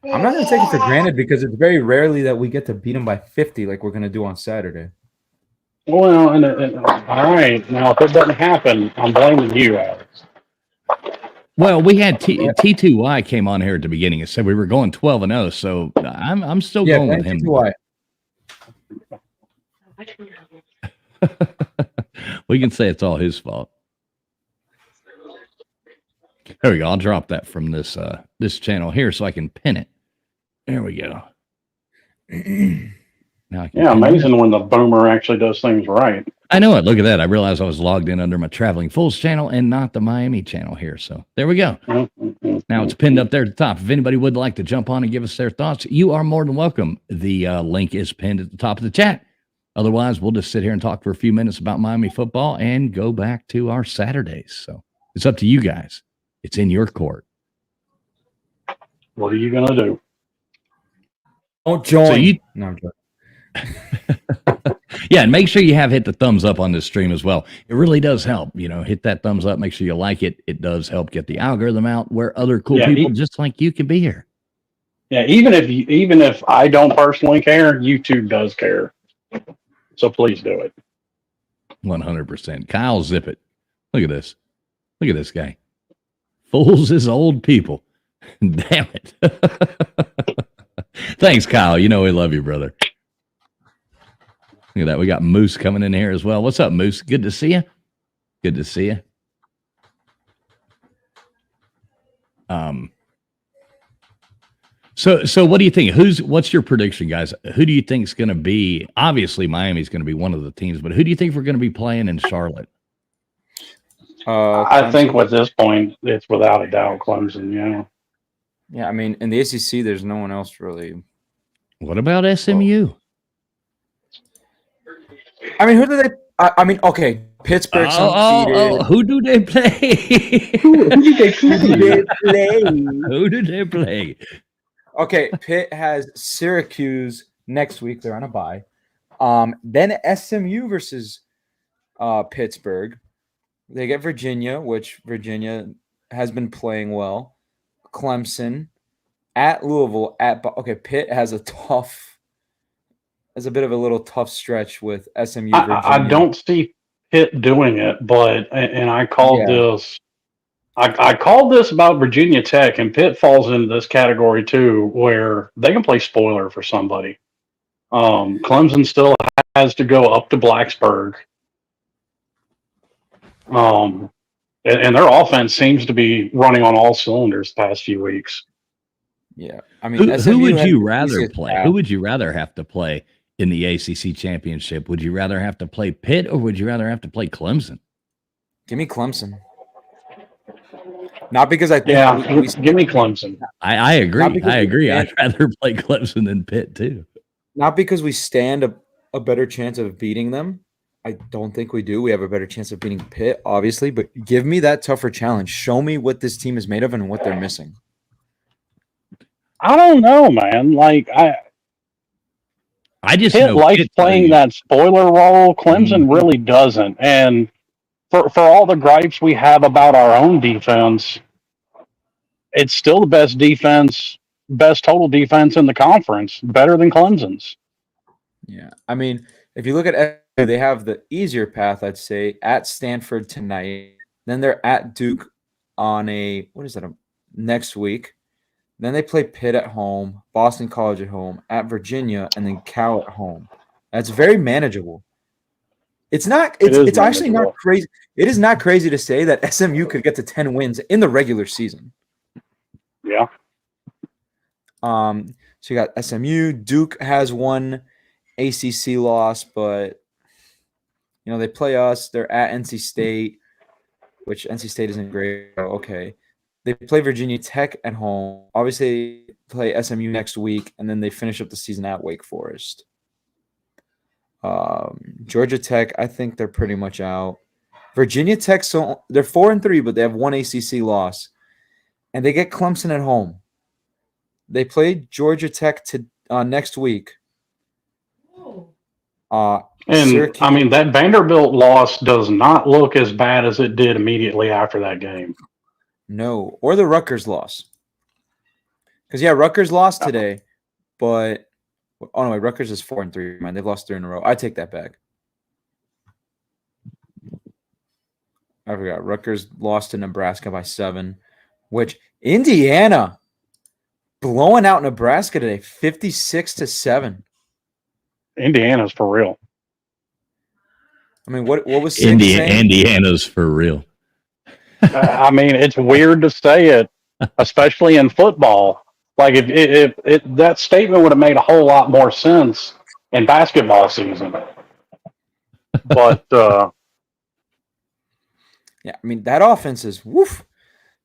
B: I'm not going to take it for granted because it's very rarely that we get to beat them by 50 like we're going to do on Saturday.
C: Well, all right. Now, if it doesn't happen, I'm blaming you, Alex.
A: Well, we had T2Y came on here at the beginning and said we were going 12-0, so I'm still going with him.
B: T2Y.
A: We can say it's all his fault. There we go. I'll drop that from this channel here so I can pin it. There we go. Now
C: amazing when the boomer actually does things right.
A: I know it. Look at that. I realized I was logged in under my Traveling Fools channel and not the Miami channel here. So there we go. Now it's pinned up there at the top. If anybody would like to jump on and give us their thoughts, you are more than welcome. The link is pinned at the top of the chat. Otherwise, we'll just sit here and talk for a few minutes about Miami football and go back to our Saturdays. So it's up to you guys. It's in your court.
C: What are you going to do?
B: Don't join.
C: No, I'm joking.
A: Yeah, and make sure you have hit the thumbs up on this stream as well. It really does help. Hit that thumbs up. Make sure you like it. It does help get the algorithm out where other cool people just like you can be here.
C: Yeah, even if I don't personally care, YouTube does care. So please do it.
A: 100%. Kyle Zip it. Look at this. Look at this guy. Fools is old people. Damn it. Thanks, Kyle. We love you, brother. Look at that. We got Moose coming in here as well. What's up, Moose? Good to see you. Good to see you. So what do you think? What's your prediction, guys? Who do you think is going to be? Obviously, Miami's going to be one of the teams, but who do you think we're going to be playing in Charlotte?
C: I think at this point, it's without a doubt Clemson. Yeah.
B: Yeah, I mean, in the ACC, there's no one else really.
A: What about SMU?
B: I mean, who do they? I mean, okay, Pittsburgh's undefeated.
A: Who do they play?
B: Who do they play?
A: Who do they play?
B: Okay, Pitt has Syracuse next week. They're on a bye. Then SMU versus Pittsburgh. They get Virginia, which Virginia has been playing well. Clemson at Louisville. Pitt has a bit of a little tough stretch with SMU. Virginia.
C: I don't see Pitt doing it, but I called this. I called this about Virginia Tech, and Pitt falls into this category too, where they can play spoiler for somebody. Clemson still has to go up to Blacksburg. And their offense seems to be running on all cylinders the past few weeks.
B: Yeah, I mean,
A: who would you rather play? Who would you rather have to play in the ACC Championship? Would you rather have to play Pitt or would you rather have to play Clemson?
B: Give me Clemson. Not because I think
C: give me Clemson.
A: I agree. I agree. I'd rather play Clemson than Pitt too.
B: Not because we stand a better chance of beating them. I don't think we do. We have a better chance of beating Pitt, obviously, but give me that tougher challenge. Show me what this team is made of and what they're missing.
C: I don't know, man.
A: I just
C: Pitt likes playing that spoiler role. Clemson really doesn't. And for all the gripes we have about our own defense, it's still the best defense, best total defense in the conference, better than Clemson's.
B: Yeah. I mean, if you look at they have the easier path, I'd say, at Stanford tonight. Then they're at Duke on next week. Then they play Pitt at home, Boston College at home, at Virginia, and then Cal at home. That's very manageable. It's actually not crazy. It is not crazy to say that SMU could get to 10 wins in the regular season.
C: Yeah.
B: So you got SMU. Duke has one ACC loss, but they play us. They're at NC State, which NC State isn't great. Okay. They play Virginia Tech at home. Obviously, they play SMU next week, and then they finish up the season at Wake Forest. Georgia Tech, I think they're pretty much out. Virginia Tech, so they're 4-3, but they have one ACC loss, and they get Clemson at home. They play Georgia Tech next week.
C: And
B: Syracuse,
C: I mean, that Vanderbilt loss does not look as bad as it did immediately after that game.
B: no, or the Rutgers loss. Because Rutgers lost today, but no, wait, Rutgers is 4-3. Man, they've lost 3 in a row. I take that back. I forgot. Rutgers lost to Nebraska by 7, which Indiana blowing out Nebraska today, 56-7.
C: Indiana's for real.
B: I mean, what was Six saying?
A: Indiana's for real.
C: I mean, it's weird to say it, especially in football. Like if that statement would have made a whole lot more sense in basketball season. But
B: yeah, I mean that offense is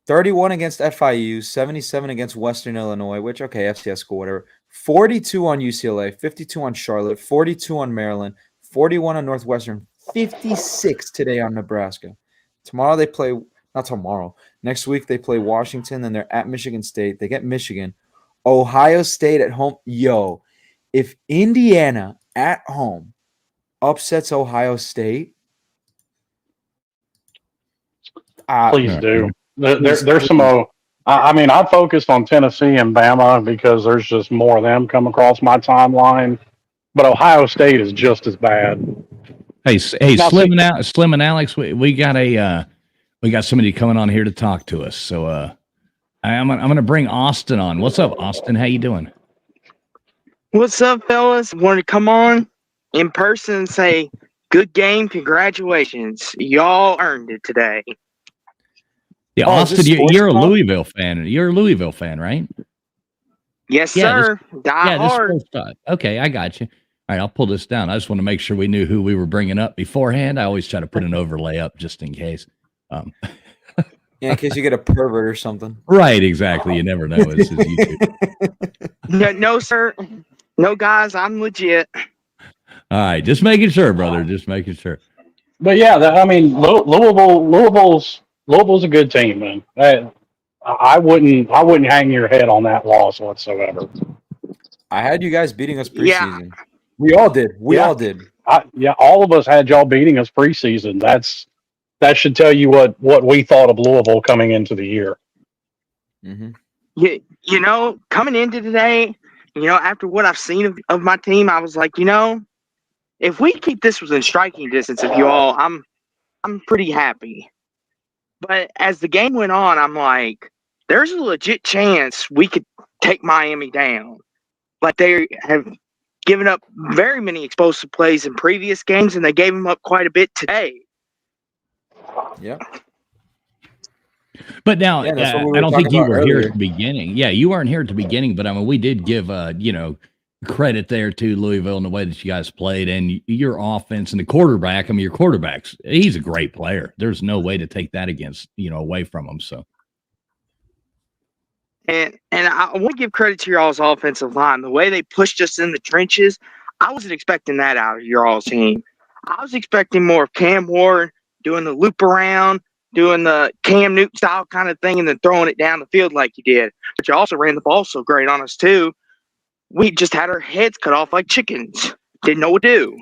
B: 31 against FIU, 77 against Western Illinois, which FCS school, whatever. 42 on UCLA, 52 on Charlotte, 42 on Maryland, 41 on Northwestern, 56 today on Nebraska. Tomorrow they play, not tomorrow. Next week they play Washington, then they're at Michigan State. They get Michigan. Ohio State at home. Yo, if Indiana at home upsets Ohio State,
C: please do. There's some. I mean, I focused on Tennessee and Bama because there's just more of them come across my timeline. But Ohio State is just as bad.
A: Hey, Slim and Alex, we got somebody coming on here to talk to us. So I'm going to bring Austin on. What's up, Austin? How you doing?
E: What's up, fellas? Wanted to come on in person and say, good game. Congratulations. Y'all earned it today.
A: Yeah, Austin, you're a Louisville fan. You're a Louisville fan, right?
E: Yes, sir. Die hard.
A: Okay, I got you. All right, I'll pull this down. I just want to make sure we knew who we were bringing up beforehand. I always try to put an overlay up just in case.
B: In case you get a pervert or something.
A: Right, exactly. You never know. This is YouTube.
E: No, sir. No, guys, I'm legit.
A: All right, just making sure, brother. Just making sure.
C: But yeah, I mean, Louisville's a good team, man. I wouldn't hang your head on that loss whatsoever.
B: I had you guys beating us preseason.
E: Yeah.
B: We all did. We all did.
C: All of us had y'all beating us preseason. That should tell you what we thought of Louisville coming into the year.
B: Mm-hmm.
E: You know, coming into today, after what I've seen of my team, I was like, if we keep this within striking distance of you all, I'm pretty happy. But as the game went on, I'm like, there's a legit chance we could take Miami down. Like they have given up very many explosive plays in previous games, and they gave them up quite a bit today.
B: Yeah.
A: But now, I don't think you were here at the beginning. Yeah, you weren't here at the beginning, but I mean, we did give, credit there to Louisville in the way that you guys played and your offense and the quarterback. I mean, your quarterback's, he's a great player. There's no way to take that away from him. So.
E: And I want to give credit to your all's offensive line. The way they pushed us in the trenches, I wasn't expecting that out of your all's team. I was expecting more of Cam Ward doing the loop around, doing the Cam Newton style kind of thing, and then throwing it down the field like you did. But you also ran the ball so great on us, too. We just had our heads cut off like chickens. Didn't know what to do.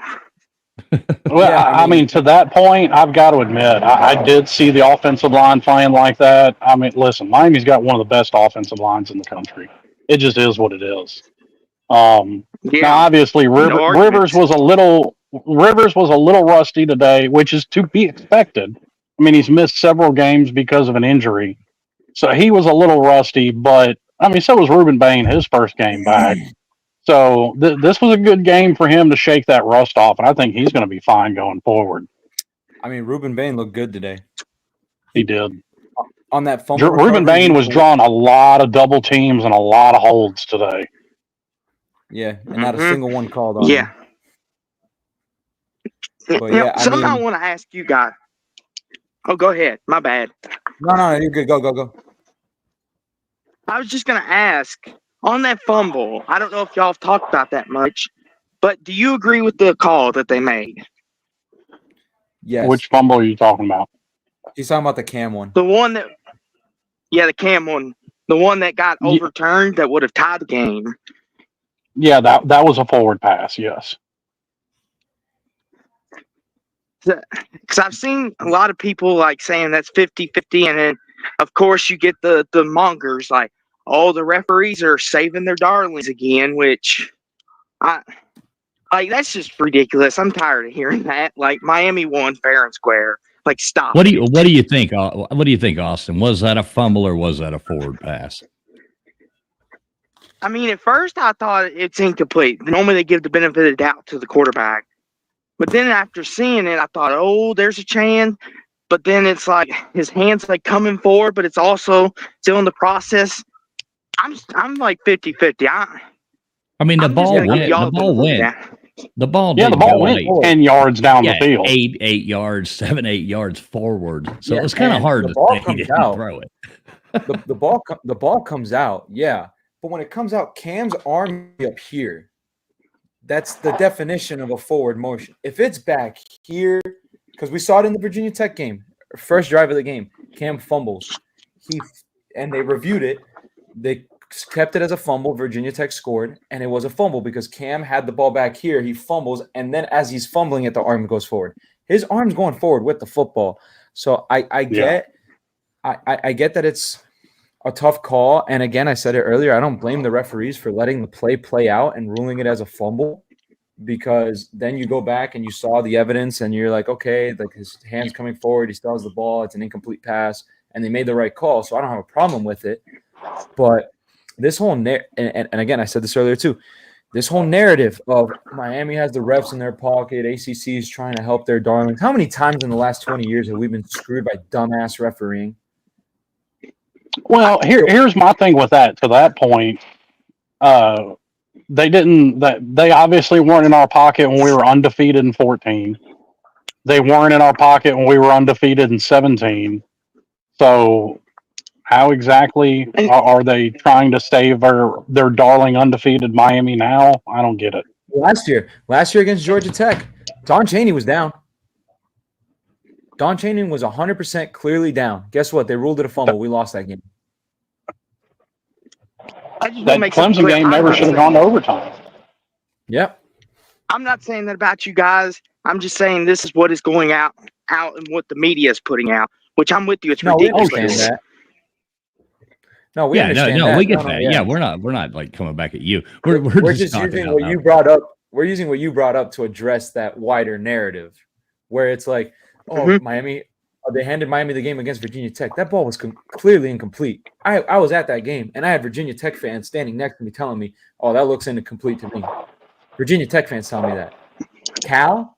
C: Well, I mean, to that point, I've got to admit, I did see the offensive line playing like that. I mean, listen, Miami's got one of the best offensive lines in the country. It just is what it is. Now, obviously, Rivers was a little rusty today, which is to be expected. I mean, he's missed several games because of an injury, so he was a little rusty. But I mean, so was Ruben Bain, his first game back. So this was a good game for him to shake that rust off, and I think he's going to be fine going forward.
B: I mean, Ruben Bain looked good today.
C: He did.
B: On that fumble
C: Ruben Bain was drawing a lot of double teams and a lot of holds today.
B: Yeah, and not a single one called on him. But
E: something I want to ask you guys. Oh, go ahead. My bad.
B: No, you're good. Go.
E: I was just going to ask, on that fumble, I don't know if y'all have talked about that much, but do you agree with the call that they made?
B: Yes.
C: Which fumble are you talking about?
B: He's talking about the Cam one.
E: The one that, the Cam one. The one that got overturned that would have tied the game.
C: Yeah, that was a forward pass, yes.
E: Because I've seen a lot of people like saying that's 50-50, and then of course you get the mongers like, oh, the referees are saving their darlings again, which I like. That's just ridiculous. I'm tired of hearing that. Like Miami won fair and square. Like stop.
A: What do you think? What do you think, Austin? Was that a fumble or was that a forward pass?
E: I mean, at first I thought it's incomplete. Normally they give the benefit of the doubt to the quarterback. But then after seeing it, I thought, oh, there's a chance. But then it's like his hand's like coming forward, but it's also still in the process. I'm like 50-50.
A: I mean, the ball went. The ball went. The ball did
C: the ball
A: go
C: went
A: like
C: 10 yards down the field.
A: 8 yards, 7, 8 yards forward. So it was kind of
B: and
A: hard
B: the
A: to
B: ball
A: say he
B: comes
A: didn't
B: out.
A: throw it.
B: The ball comes out, yeah. But when it comes out, Cam's arm up here. That's the definition of a forward motion. If it's back here, because we saw it in the Virginia Tech game, first drive of the game, Cam fumbles. And they reviewed it. They kept it as a fumble. Virginia Tech scored, and it was a fumble because Cam had the ball back here. He fumbles, and then as he's fumbling it, the arm goes forward. His arm's going forward with the football. So I get that it's a tough call. And again, I said it earlier, I don't blame the referees for letting the play out and ruling it as a fumble, because then you go back and you saw the evidence and you're like, okay, like his hand's coming forward, he still has the ball, it's an incomplete pass, and they made the right call. So I don't have a problem with it. But this whole and again, I said this earlier too, this whole narrative of Miami has the refs in their pocket, ACC is trying to help their darlings. How many times in the last 20 years have we been screwed by dumbass refereeing?
C: Well, here's my thing with that. To that point, they obviously weren't in our pocket when we were undefeated in 14. They weren't in our pocket when we were undefeated in 17. So how exactly are they trying to save their darling undefeated Miami now? I don't get it.
B: Last year against Georgia Tech, Don Chaney was down. Don Chaney was 100% clearly down. Guess what? They ruled it a fumble. We lost that game.
C: That Clemson game never should have gone to overtime.
B: Yep.
E: I'm not saying that about you guys. I'm just saying this is what is going out and what the media is putting out, which I'm with you. It's ridiculous.
B: We understand that. No, we understand
A: no,
B: that.
A: we get that. Yeah, we're not like coming back at you. We're just
B: using what you brought up. We're using what you brought up to address that wider narrative, where it's like, Miami, they handed Miami the game against Virginia Tech. That ball was clearly incomplete. I was at that game, and I had Virginia Tech fans standing next to me telling me, "Oh, that looks incomplete to me." Virginia Tech fans telling me that. Cal,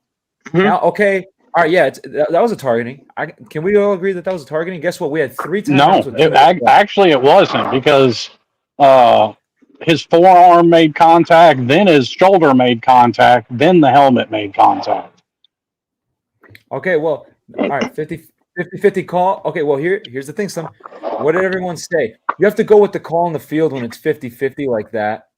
B: okay. All right, yeah, that was a targeting. Can we all agree that was a targeting? Guess what? We had 3 times.
C: No, actually it wasn't, because his forearm made contact, then his shoulder made contact, then the helmet made contact.
B: Okay, well, all right, 50-50 call. Okay, well, here's the thing, son. What did everyone say? You have to go with the call on the field when it's 50-50 like that.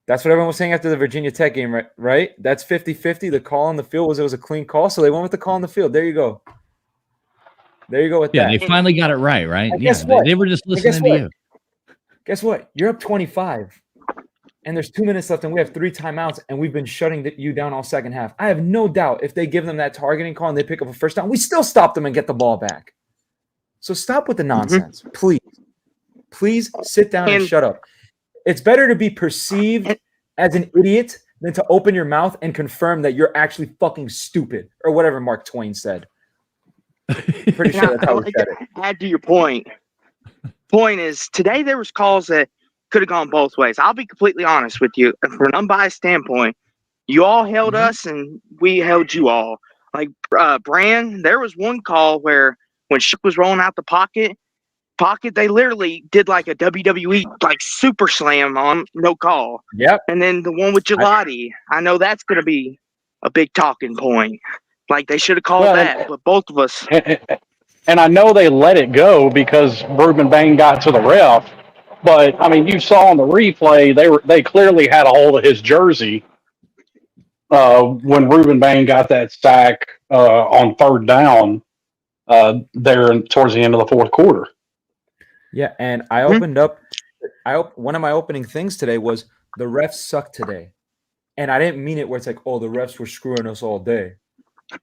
B: That's what everyone was saying after the Virginia Tech game, right? That's 50-50. The call on the field was a clean call, so they went with the call on the field. There you go. There you go with that.
A: Yeah, they finally got it right?
B: And
A: Yeah, they were just listening to you.
B: Guess what? You're up 25, and there's 2 minutes left, and we have 3 timeouts, and we've been shutting you down all second half. I have no doubt if they give them that targeting call and they pick up a first down, we still stop them and get the ball back. So stop with the nonsense, please. Please sit down and shut up. It's better to be perceived as an idiot than to open your mouth and confirm that you're actually fucking stupid, or whatever Mark Twain said. Pretty sure that's how he said it.
E: Add to your point. Point is, today there was calls that could have gone both ways. I'll be completely honest with you. From an unbiased standpoint, you all held us and we held you all. Like Brand, there was one call where when Shook was rolling out the pocket, they literally did like a WWE like super slam on no call.
B: Yep.
E: And then the one with Gelati, I know that's going to be a big talking point. Like they should have called that, but both of us.
C: And I know they let it go because Ruben Bain got to the ref. But I mean, you saw on the replay they clearly had a hold of his jersey when Ruben Bain got that sack on 3rd down there towards the end of the 4th quarter.
B: Yeah, and I opened up. One of my opening things today was the refs suck today, and I didn't mean it where it's like, oh, the refs were screwing us all day.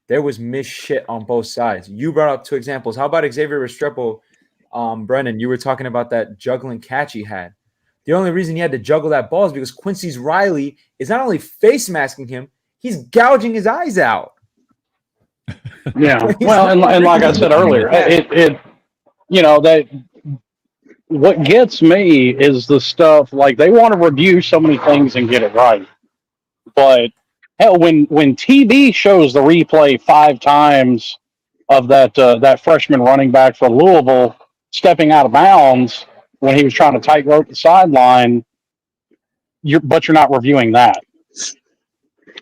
B: there was missed shit on both sides. You brought up 2 examples. How about Xavier Restrepo? Brendan, you were talking about that juggling catch he had. The only reason he had to juggle that ball is because Quincy Riley is not only face masking him, he's gouging his eyes out.
C: Yeah. Well, and like I said earlier, what gets me is the stuff like they want to review so many things and get it right. But hell, when TV shows the replay 5 times of that freshman running back for Louisville stepping out of bounds when he was trying to tightrope the sideline, but you're not reviewing that.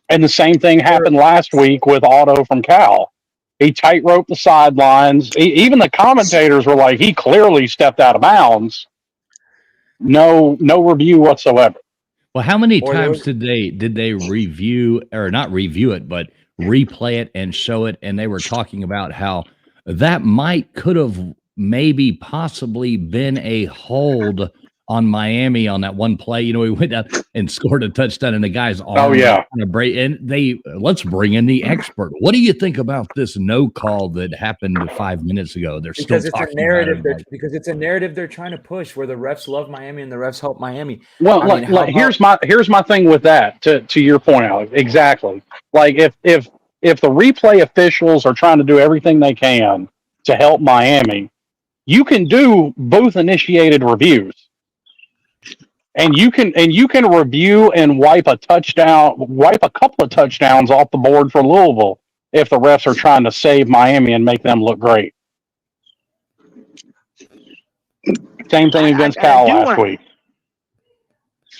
C: And the same thing happened last week with Otto from Cal. He tightrope the sidelines. Even the commentators were like, he clearly stepped out of bounds. No review whatsoever.
A: Well, how many times did they review, or not review it, but replay it and show it? And they were talking about how that could have maybe possibly been a hold on Miami on that one play. He went out and scored a touchdown, and the guy's arm.
C: Oh yeah.
A: And let's bring in the expert. What do you think about this no call that happened 5 minutes ago?
B: Because it's a narrative. Because it's a narrative they're trying to push, where the refs love Miami and the refs help Miami.
C: Well, here's my thing with that. To your point, Alex, exactly. Like if the replay officials are trying to do everything they can to help Miami, you can do booth initiated reviews. And you can review and wipe a couple of touchdowns off the board for Louisville if the refs are trying to save Miami and make them look great. Same thing against Cal last week.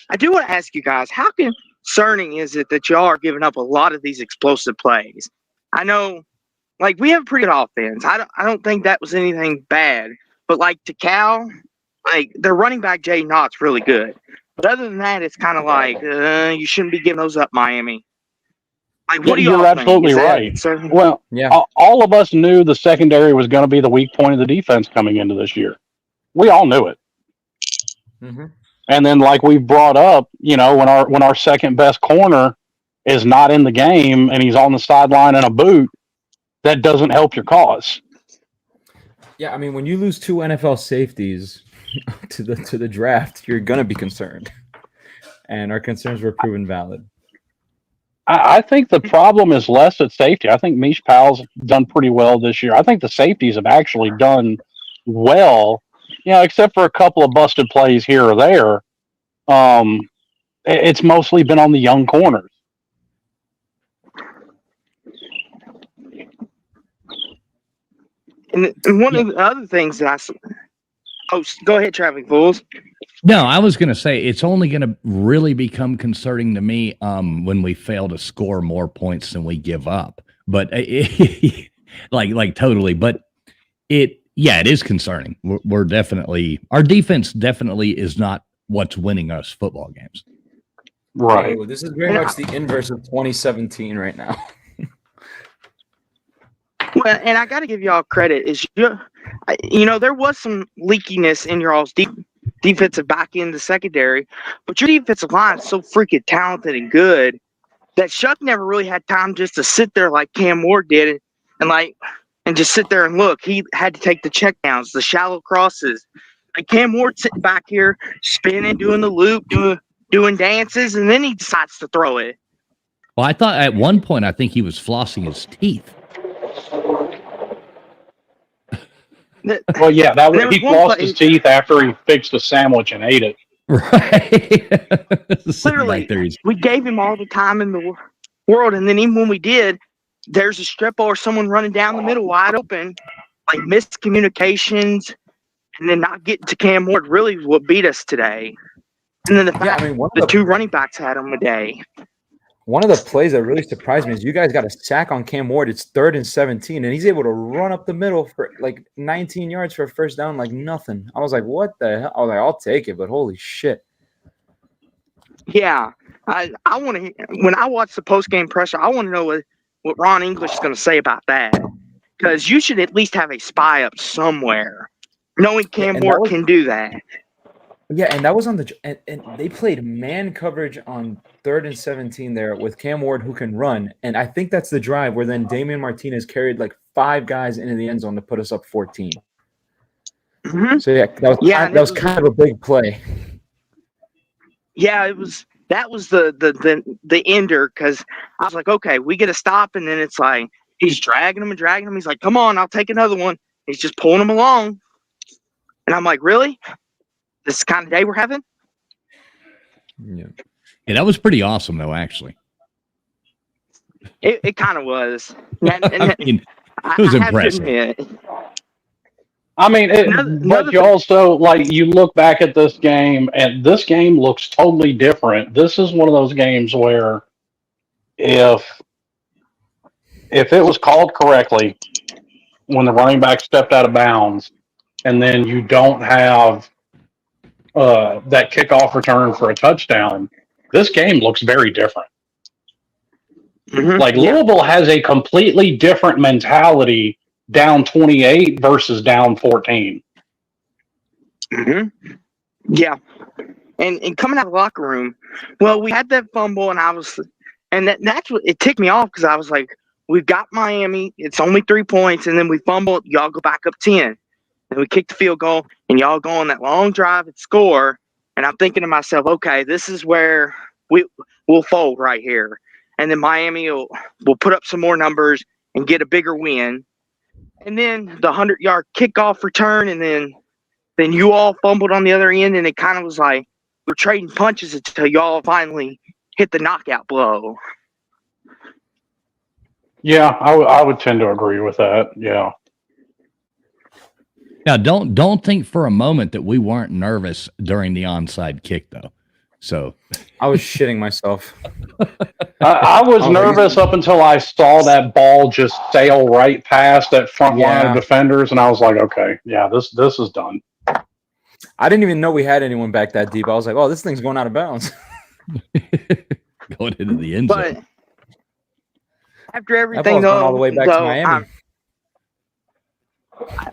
E: I do want to ask you guys, how concerning is it that y'all are giving up a lot of these explosive plays? I know, we have a pretty good offense. I don't think that was anything bad. But to Cal, their running back Jay Knott's really good. But other than that, it's kind of you shouldn't be giving those up, Miami. What do
C: you're absolutely right. Well, yeah, all of us knew the secondary was going to be the weak point of the defense coming into this year. We all knew it.
B: Mm-hmm.
C: And then, like we've brought up, when our second best corner is not in the game and he's on the sideline in a boot, that doesn't help your cause.
B: Yeah, I mean, when you lose 2 NFL safeties to the draft, you're gonna be concerned, and our concerns were proven valid.
C: I think the problem is less at safety. I think Mish Powell's done pretty well this year. I think the safeties have actually done well, except for a couple of busted plays here or there. It's mostly been on the young corners.
E: And one of the other things that go ahead, Traveling Fools.
A: No, I was going to say it's only going to really become concerning to me when we fail to score more points than we give up. But totally. But it is concerning. We're definitely, our defense definitely is not what's winning us football games.
C: Right.
B: Oh, this is very much the inverse of 2017 right now.
E: Well, and I got to give y'all credit. There was some leakiness in your all's defensive back in the secondary, but your defensive line is so freaking talented and good that Shuck never really had time just to sit there like Cam Ward did and just sit there and look. He had to take the checkdowns, the shallow crosses. Cam Ward sitting back here, spinning, doing the loop, doing dances, and then he decides to throw it.
A: Well, I thought at one point, I think he was flossing his teeth.
C: Well, yeah, he flossed his teeth after he fixed a sandwich and ate it.
A: Right.
E: Literally, we gave him all the time in the world, and then even when we did, there's a strip or someone running down the middle wide open, missed communications, and then not getting to Cam Ward really is what beat us today. And then the fact the 2 running backs had him a day.
B: One of the plays that really surprised me is you guys got a sack on Cam Ward. It's 3rd and 17, and he's able to run up the middle for 19 yards for a first down like nothing. I was like, what the hell? I was like, I'll take it, but holy shit.
E: Yeah. I want to – when I watch the post-game pressure, I want to know what Ron English is going to say about that, because you should at least have a spy up somewhere knowing Cam Ward can do that.
B: Yeah, and that was on the and they played man coverage on 3rd and 17 there with Cam Ward who can run, and I think that's the drive where then Damian Martinez carried like 5 guys into the end zone to put us up 14.
E: Mm-hmm.
B: So yeah, that was kind of a big play.
E: Yeah, that was the ender, because I was like, okay, we get a stop, and then it's like he's dragging him and dragging him. He's like, come on, I'll take another one. He's just pulling him along, and I'm like, really? This is the kind of day we're having?
B: Yeah,
A: that was pretty awesome, though. Actually,
E: it kind of was.
A: I mean, it was impressive.
C: I mean, but you also, like, you look back at this game, and this game looks totally different. This is one of those games where if it was called correctly when the running back stepped out of bounds, and then you don't have that kickoff return for a touchdown, this game looks very different.
E: Mm-hmm.
C: Like, Louisville has a completely different mentality down 28 versus down 14.
E: Mm-hmm. Yeah. And coming out of the locker room, well, we had that fumble, and that's what it ticked me off, because I was like, we've got Miami, it's only 3 points, and then we fumbled, y'all go back up 10. And we kick the field goal, and y'all go on that long drive and score. And I'm thinking to myself, okay, this is where we'll fold right here. And then Miami will put up some more numbers and get a bigger win. And then the 100-yard kickoff return, and then you all fumbled on the other end, and it kind of was like we're trading punches until y'all finally hit the knockout blow.
C: Yeah, I would tend to agree with that. Yeah.
A: Now, don't think for a moment that we weren't nervous during the onside kick, though. So
B: I was shitting myself.
C: I was nervous up until I saw that ball just sail right past that front line of defenders, and I was like, okay, yeah, this is done.
B: I didn't even know we had anyone back that deep. I was like, oh, this thing's going out of bounds.
A: Going into the end zone.
E: But after everything, though,
B: all the way back to Miami.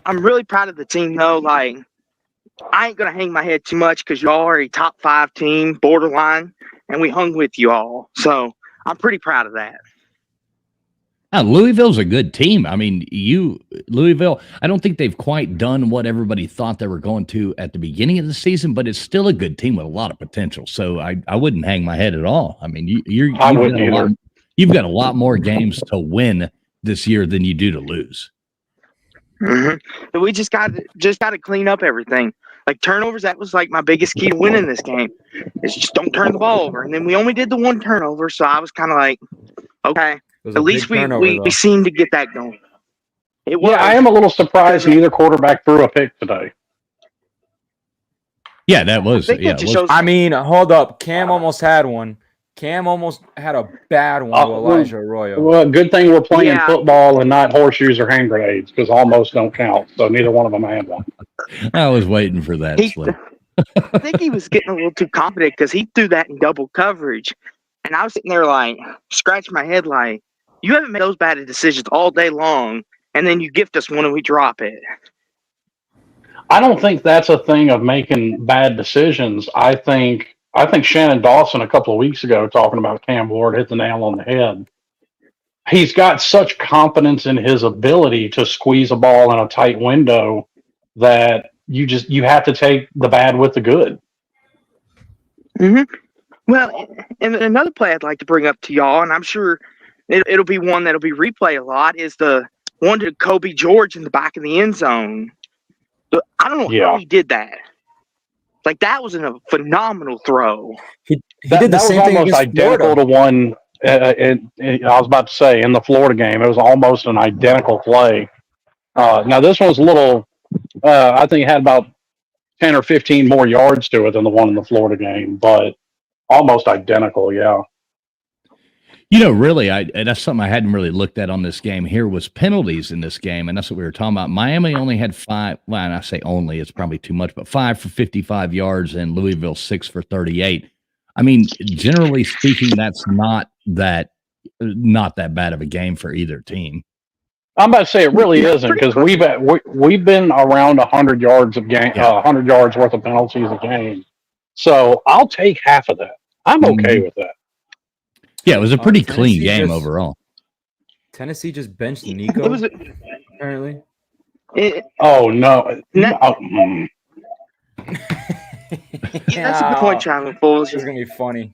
E: I'm really proud of the team, though. Like, I ain't going to hang my head too much, because y'all are a top 5 team, borderline, and we hung with you all. So I'm pretty proud of that.
A: Now, Louisville's a good team. I mean, Louisville, I don't think they've quite done what everybody thought they were going to at the beginning of the season, but it's still a good team with a lot of potential. So I wouldn't hang my head at all. I mean, you've got a lot more games to win this year than you do to lose.
E: Mm-hmm. We just got to clean up everything. Like turnovers, that was like my biggest key to winning this game. Is just don't turn the ball over. And then we only did the 1 turnover, so I was kind of like, okay, at least we seem to get that going. Yeah,
C: I am a little surprised neither quarterback threw a pick today.
A: Yeah, that was.
B: I mean, hold up. Cam almost had one. Cam almost had a bad one to Elijah Arroyo.
C: Well, good thing we're playing football and not horseshoes or hand grenades, because almost don't count. So neither one of them had one.
A: I was waiting for that.
E: I think he was getting a little too confident, because he threw that in double coverage. And I was sitting there like, scratching my head like, you haven't made those bad decisions all day long, and then you gift us one and we drop it.
C: I don't think that's a thing of making bad decisions. I think Shannon Dawson a couple of weeks ago, talking about Cam Ward, hit the nail on the head. He's got such confidence in his ability to squeeze a ball in a tight window that you have to take the bad with the good.
E: Mm-hmm. Well, and another play I'd like to bring up to y'all, and I'm sure it'll be one that'll be replayed a lot, is the one to Kobe George in the back of the end zone. But I don't know how he did that. Like, that was a phenomenal throw.
B: He did the same thing
C: almost identical
B: Florida.
C: to one. I was about to say, in the Florida game, it was almost an identical play. Now this one was a little. I think it had about 10 or 15 more yards to it than the one in the Florida game, but almost identical. Yeah.
A: Really, and that's something I hadn't really looked at on this game here, was penalties in this game, and that's what we were talking about. Miami only had 5, well, and I say only, it's probably too much, but 5 for 55 yards, and Louisville 6 for 38. I mean, generally speaking, that's not that bad of a game for either team.
C: I'm about to say it really isn't, because we've been around 100 yards of game, 100 yards worth of penalties a game, So I'll take half of that. I'm okay with that.
A: Yeah, it was a pretty clean
B: Tennessee
A: game overall.
B: Tennessee just benched Nico.
E: It was
B: apparently.
C: Oh no!
E: That's a good point, Traveling Fools.
B: This is gonna be funny.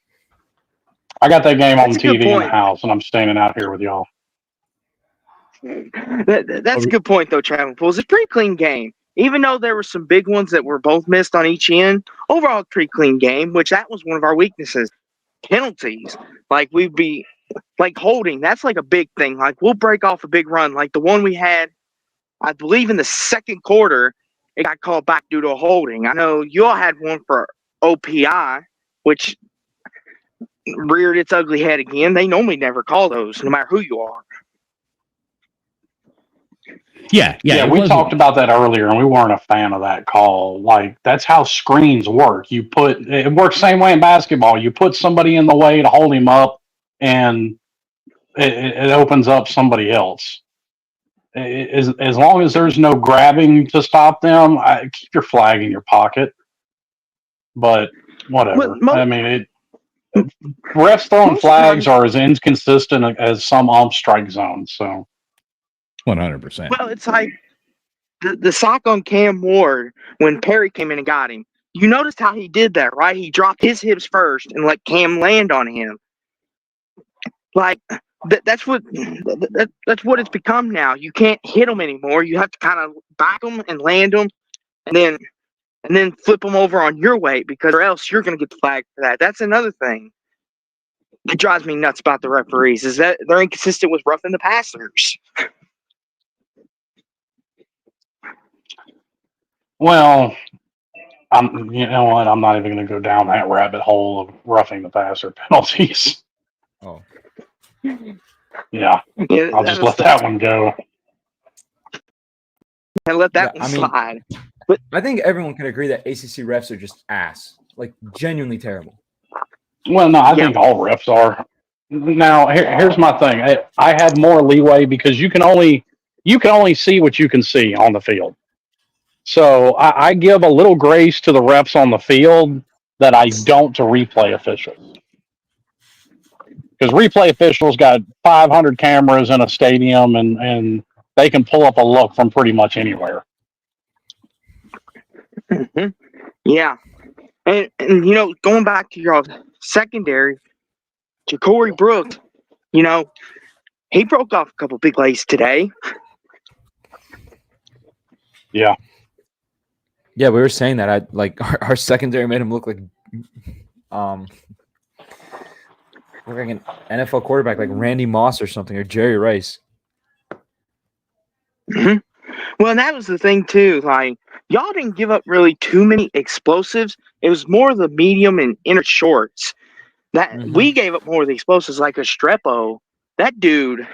C: I got that game on
E: That's a good
C: TV in the
E: point.
C: house, and I'm standing out here with y'all.
E: That's a good point, though, Traveling Fools. It's a pretty clean game. Even though there were some big ones that were both missed on each end, overall, pretty clean game, which that was one of our weaknesses. Penalties. Like, we'd be, like, holding. That's, like, a big thing. Like, we'll break off a big run. Like, the one we had, I believe, in the second quarter, it got called back due to a holding. I know you all had one for OPI, which reared its ugly head again. They normally never call those, no matter who you are.
A: Yeah.
C: We talked about that earlier, and we weren't a fan of that call. Like, that's how screens work. It works the same way in basketball. You put somebody in the way to hold him up, and it opens up somebody else. As long as there's no grabbing to stop them, keep your flag in your pocket. But whatever. Refs throwing flags are as inconsistent as some strike zones. So
A: 100%.
E: Well, it's like the sock on Cam Ward when Perry came in and got him. You noticed how he did that, right? He dropped his hips first and let Cam land on him. Like that's what it's become now. You can't hit them anymore. You have to kind of back them and land them, and then flip them over on your weight, because or else you're going to get the flag for that. That's another thing that drives me nuts about the referees, is that they're inconsistent with roughing the passers.
C: Well, you know what? I'm not even going to go down that rabbit hole of roughing the passer penalties.
B: Oh.
C: Yeah, I'll just let that one go.
E: And let that one slide. But
B: I think everyone can agree that ACC refs are just ass, like genuinely terrible.
C: Well, no, I think all refs are. Now, here's my thing. I have more leeway because you can only see what you can see on the field. So I give a little grace to the refs on the field that I don't to replay officials. Because replay officials got 500 cameras in a stadium, and they can pull up a look from pretty much anywhere.
E: Mm-hmm. Yeah. And going back to your secondary, Ja'Cory Brooks, he broke off a couple big plays today.
C: Yeah.
B: Yeah, we were saying that. Our secondary made him look like an NFL quarterback, like Randy Moss or something, or Jerry Rice.
E: Mm-hmm. Well, and that was the thing too. Like, y'all didn't give up really too many explosives. It was more the medium and inner shorts that we gave up more of the explosives, like a Strepo. That dude,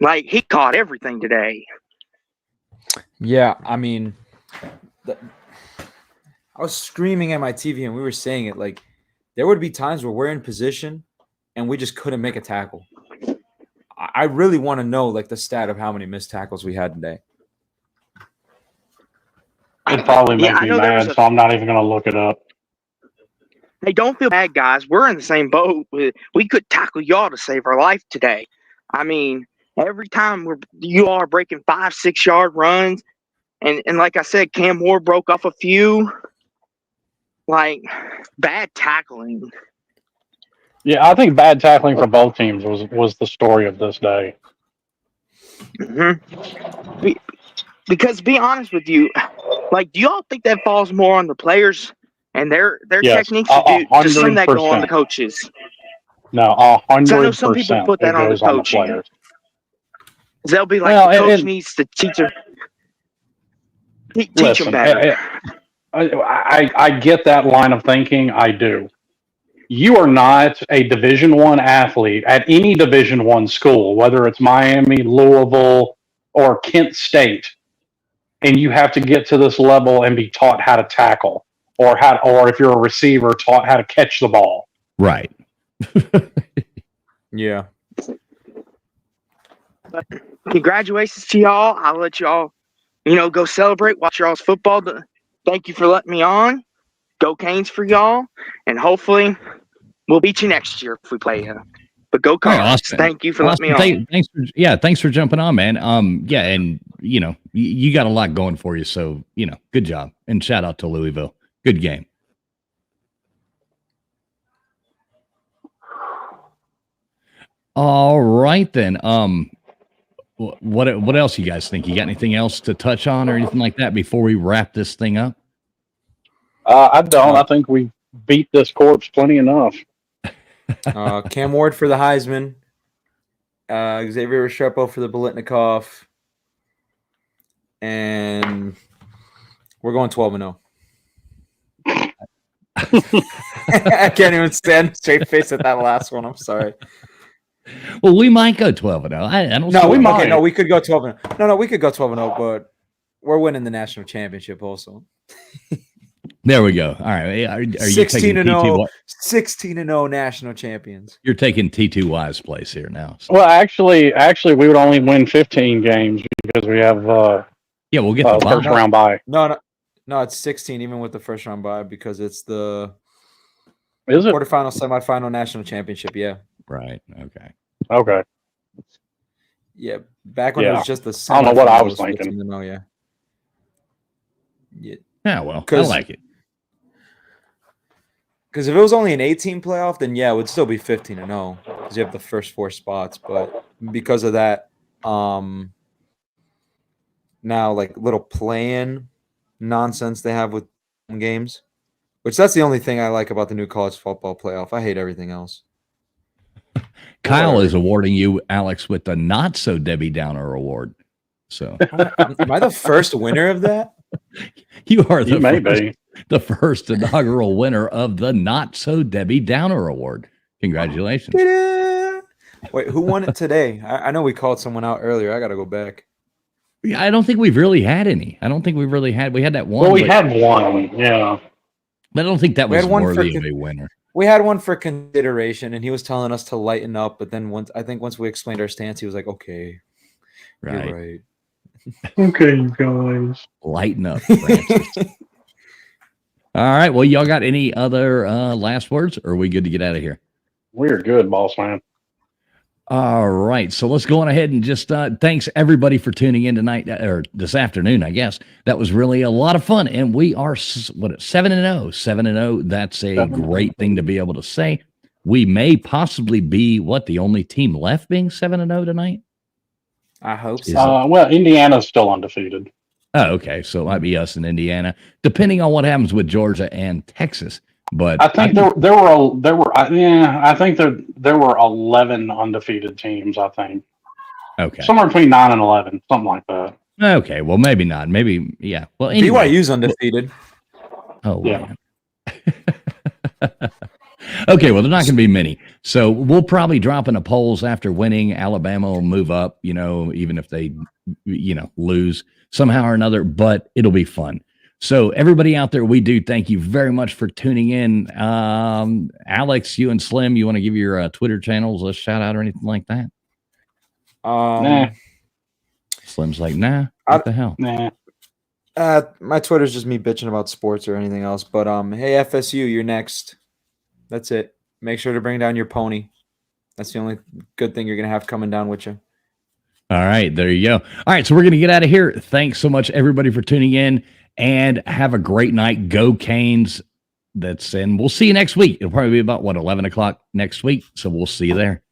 E: like, he caught everything today.
B: Yeah, I mean, I was screaming at my TV, and we were saying it. Like, there would be times where we're in position, and we just couldn't make a tackle. I really want to know, like, the stat of how many missed tackles we had today.
C: It'd probably make me mad, so I'm not even going to look it up.
E: Hey, don't feel bad, guys. We're in the same boat. We could tackle y'all to save our life today. I mean, every time you all are breaking 5-6 yard runs, and like I said, Cam Ward broke off a few. Like, bad tackling.
C: Yeah, I think bad tackling for both teams was the story of this day.
E: Mm-hmm. Because, to be honest with you, like, do y'all think that falls more on the players and their techniques, or does some of that go on the coaches?
C: No, 100%.
E: I know some people put that on the coaching.
C: Players.
E: They'll be like, the coach needs to teach them better.
C: I get that line of thinking. I do. You are not a Division I athlete at any Division I school, whether it's Miami, Louisville, or Kent State, and you have to get to this level and be taught how to tackle, or if you're a receiver, taught how to catch the ball.
A: Right.
B: Yeah.
E: But congratulations to y'all. I'll let y'all, go celebrate, watch y'all's football, Thank you for letting me on. Go Canes for y'all, and hopefully we'll beat you next year if we play you. But go Cards.
A: Austin.
E: Thank you for letting me on.
A: Thanks for jumping on, man. And you got a lot going for you, so good job. And shout out to Louisville. Good game. All right then. What else you guys think? You got anything else to touch on or anything like that before we wrap this thing up?
C: I don't. I think we beat this corpse plenty enough.
B: Cam Ward for the Heisman. Xavier Restrepo for the Bolitnikov. And we're going 12-0. I can't even stand straight face at that last one. I'm sorry.
A: Well, we might go 12-0. I don't.
B: No, we might. Okay, no, we could go 12-0. No, we could go 12-0, but we're winning the national championship also.
A: There we go. All right. Are you
B: 16-0, 16-0 national champions.
A: You're taking T2Y's place here now. So.
C: Well, actually, we would only win 15 games because we have
A: we'll get the
C: first round bye.
B: No, it's 16 even with the first round bye because it's the
C: quarterfinal,
B: semifinal, national championship. Yeah.
A: Right.
C: Okay.
B: Yeah. Back when it was just the
C: I don't know what I was thinking.
A: Yeah, well, I like it.
B: Because if it was only an 18 playoff, then it would still be 15-0 because you have the first 4 spots. But because of that, now like little play-in nonsense they have with games, which that's the only thing I like about the new college football playoff. I hate everything else.
A: Kyle is awarding you, Alex, with the not so Debbie Downer award. So,
B: am I the first winner of that?
A: You are the first inaugural winner of the Not So Debbie Downer Award. Congratulations.
B: Wait, who won it today? I know we called someone out earlier. I got to go back.
A: Yeah, I don't think we've really had any. We had that one.
C: Well, we had one, yeah.
A: But I don't think that was worthy of a winner.
B: We had one for consideration, and he was telling us to lighten up. But then once we explained our stance, he was like, okay,
A: right.
B: You're right.
C: Okay, you guys.
A: Lighten up, Francis. All right. Well, y'all got any other last words, or are we good to get out of here?
C: We're good, boss man.
A: All right. So let's go on ahead and just thanks everybody for tuning in tonight or this afternoon, I guess. That was really a lot of fun. And we are 7-0. 7-0. That's a great thing to be able to say. We may possibly be the only team left being 7-0 tonight.
B: I hope so.
C: Well, Indiana's still undefeated.
A: Oh, okay. So it might be us in Indiana, depending on what happens with Georgia and Texas. But
C: I think I think there were 11 undefeated teams. I think.
A: Okay.
C: Somewhere between 9 and 11, something like that.
A: Okay. Well, maybe not. Maybe Well, anyway.
B: BYU's undefeated.
A: Oh yeah. Okay, well, they're not going to be many. So we'll probably drop in the polls after winning. Alabama will move up, even if they, lose somehow or another, but it'll be fun. So everybody out there, we do thank you very much for tuning in. Alex, you and Slim, you want to give your Twitter channels a shout out or anything like that?
C: Nah.
A: Slim's like, nah, what the hell?
C: Nah.
B: My Twitter's just me bitching about sports or anything else. But hey, FSU, you're next. That's it. Make sure to bring down your pony. That's the only good thing you're going to have coming down with you.
A: All right, there you go. All right, so we're going to get out of here. Thanks so much, everybody, for tuning in, and have a great night. Go Canes. And we'll see you next week. It'll probably be about, 11 o'clock next week, so we'll see you there.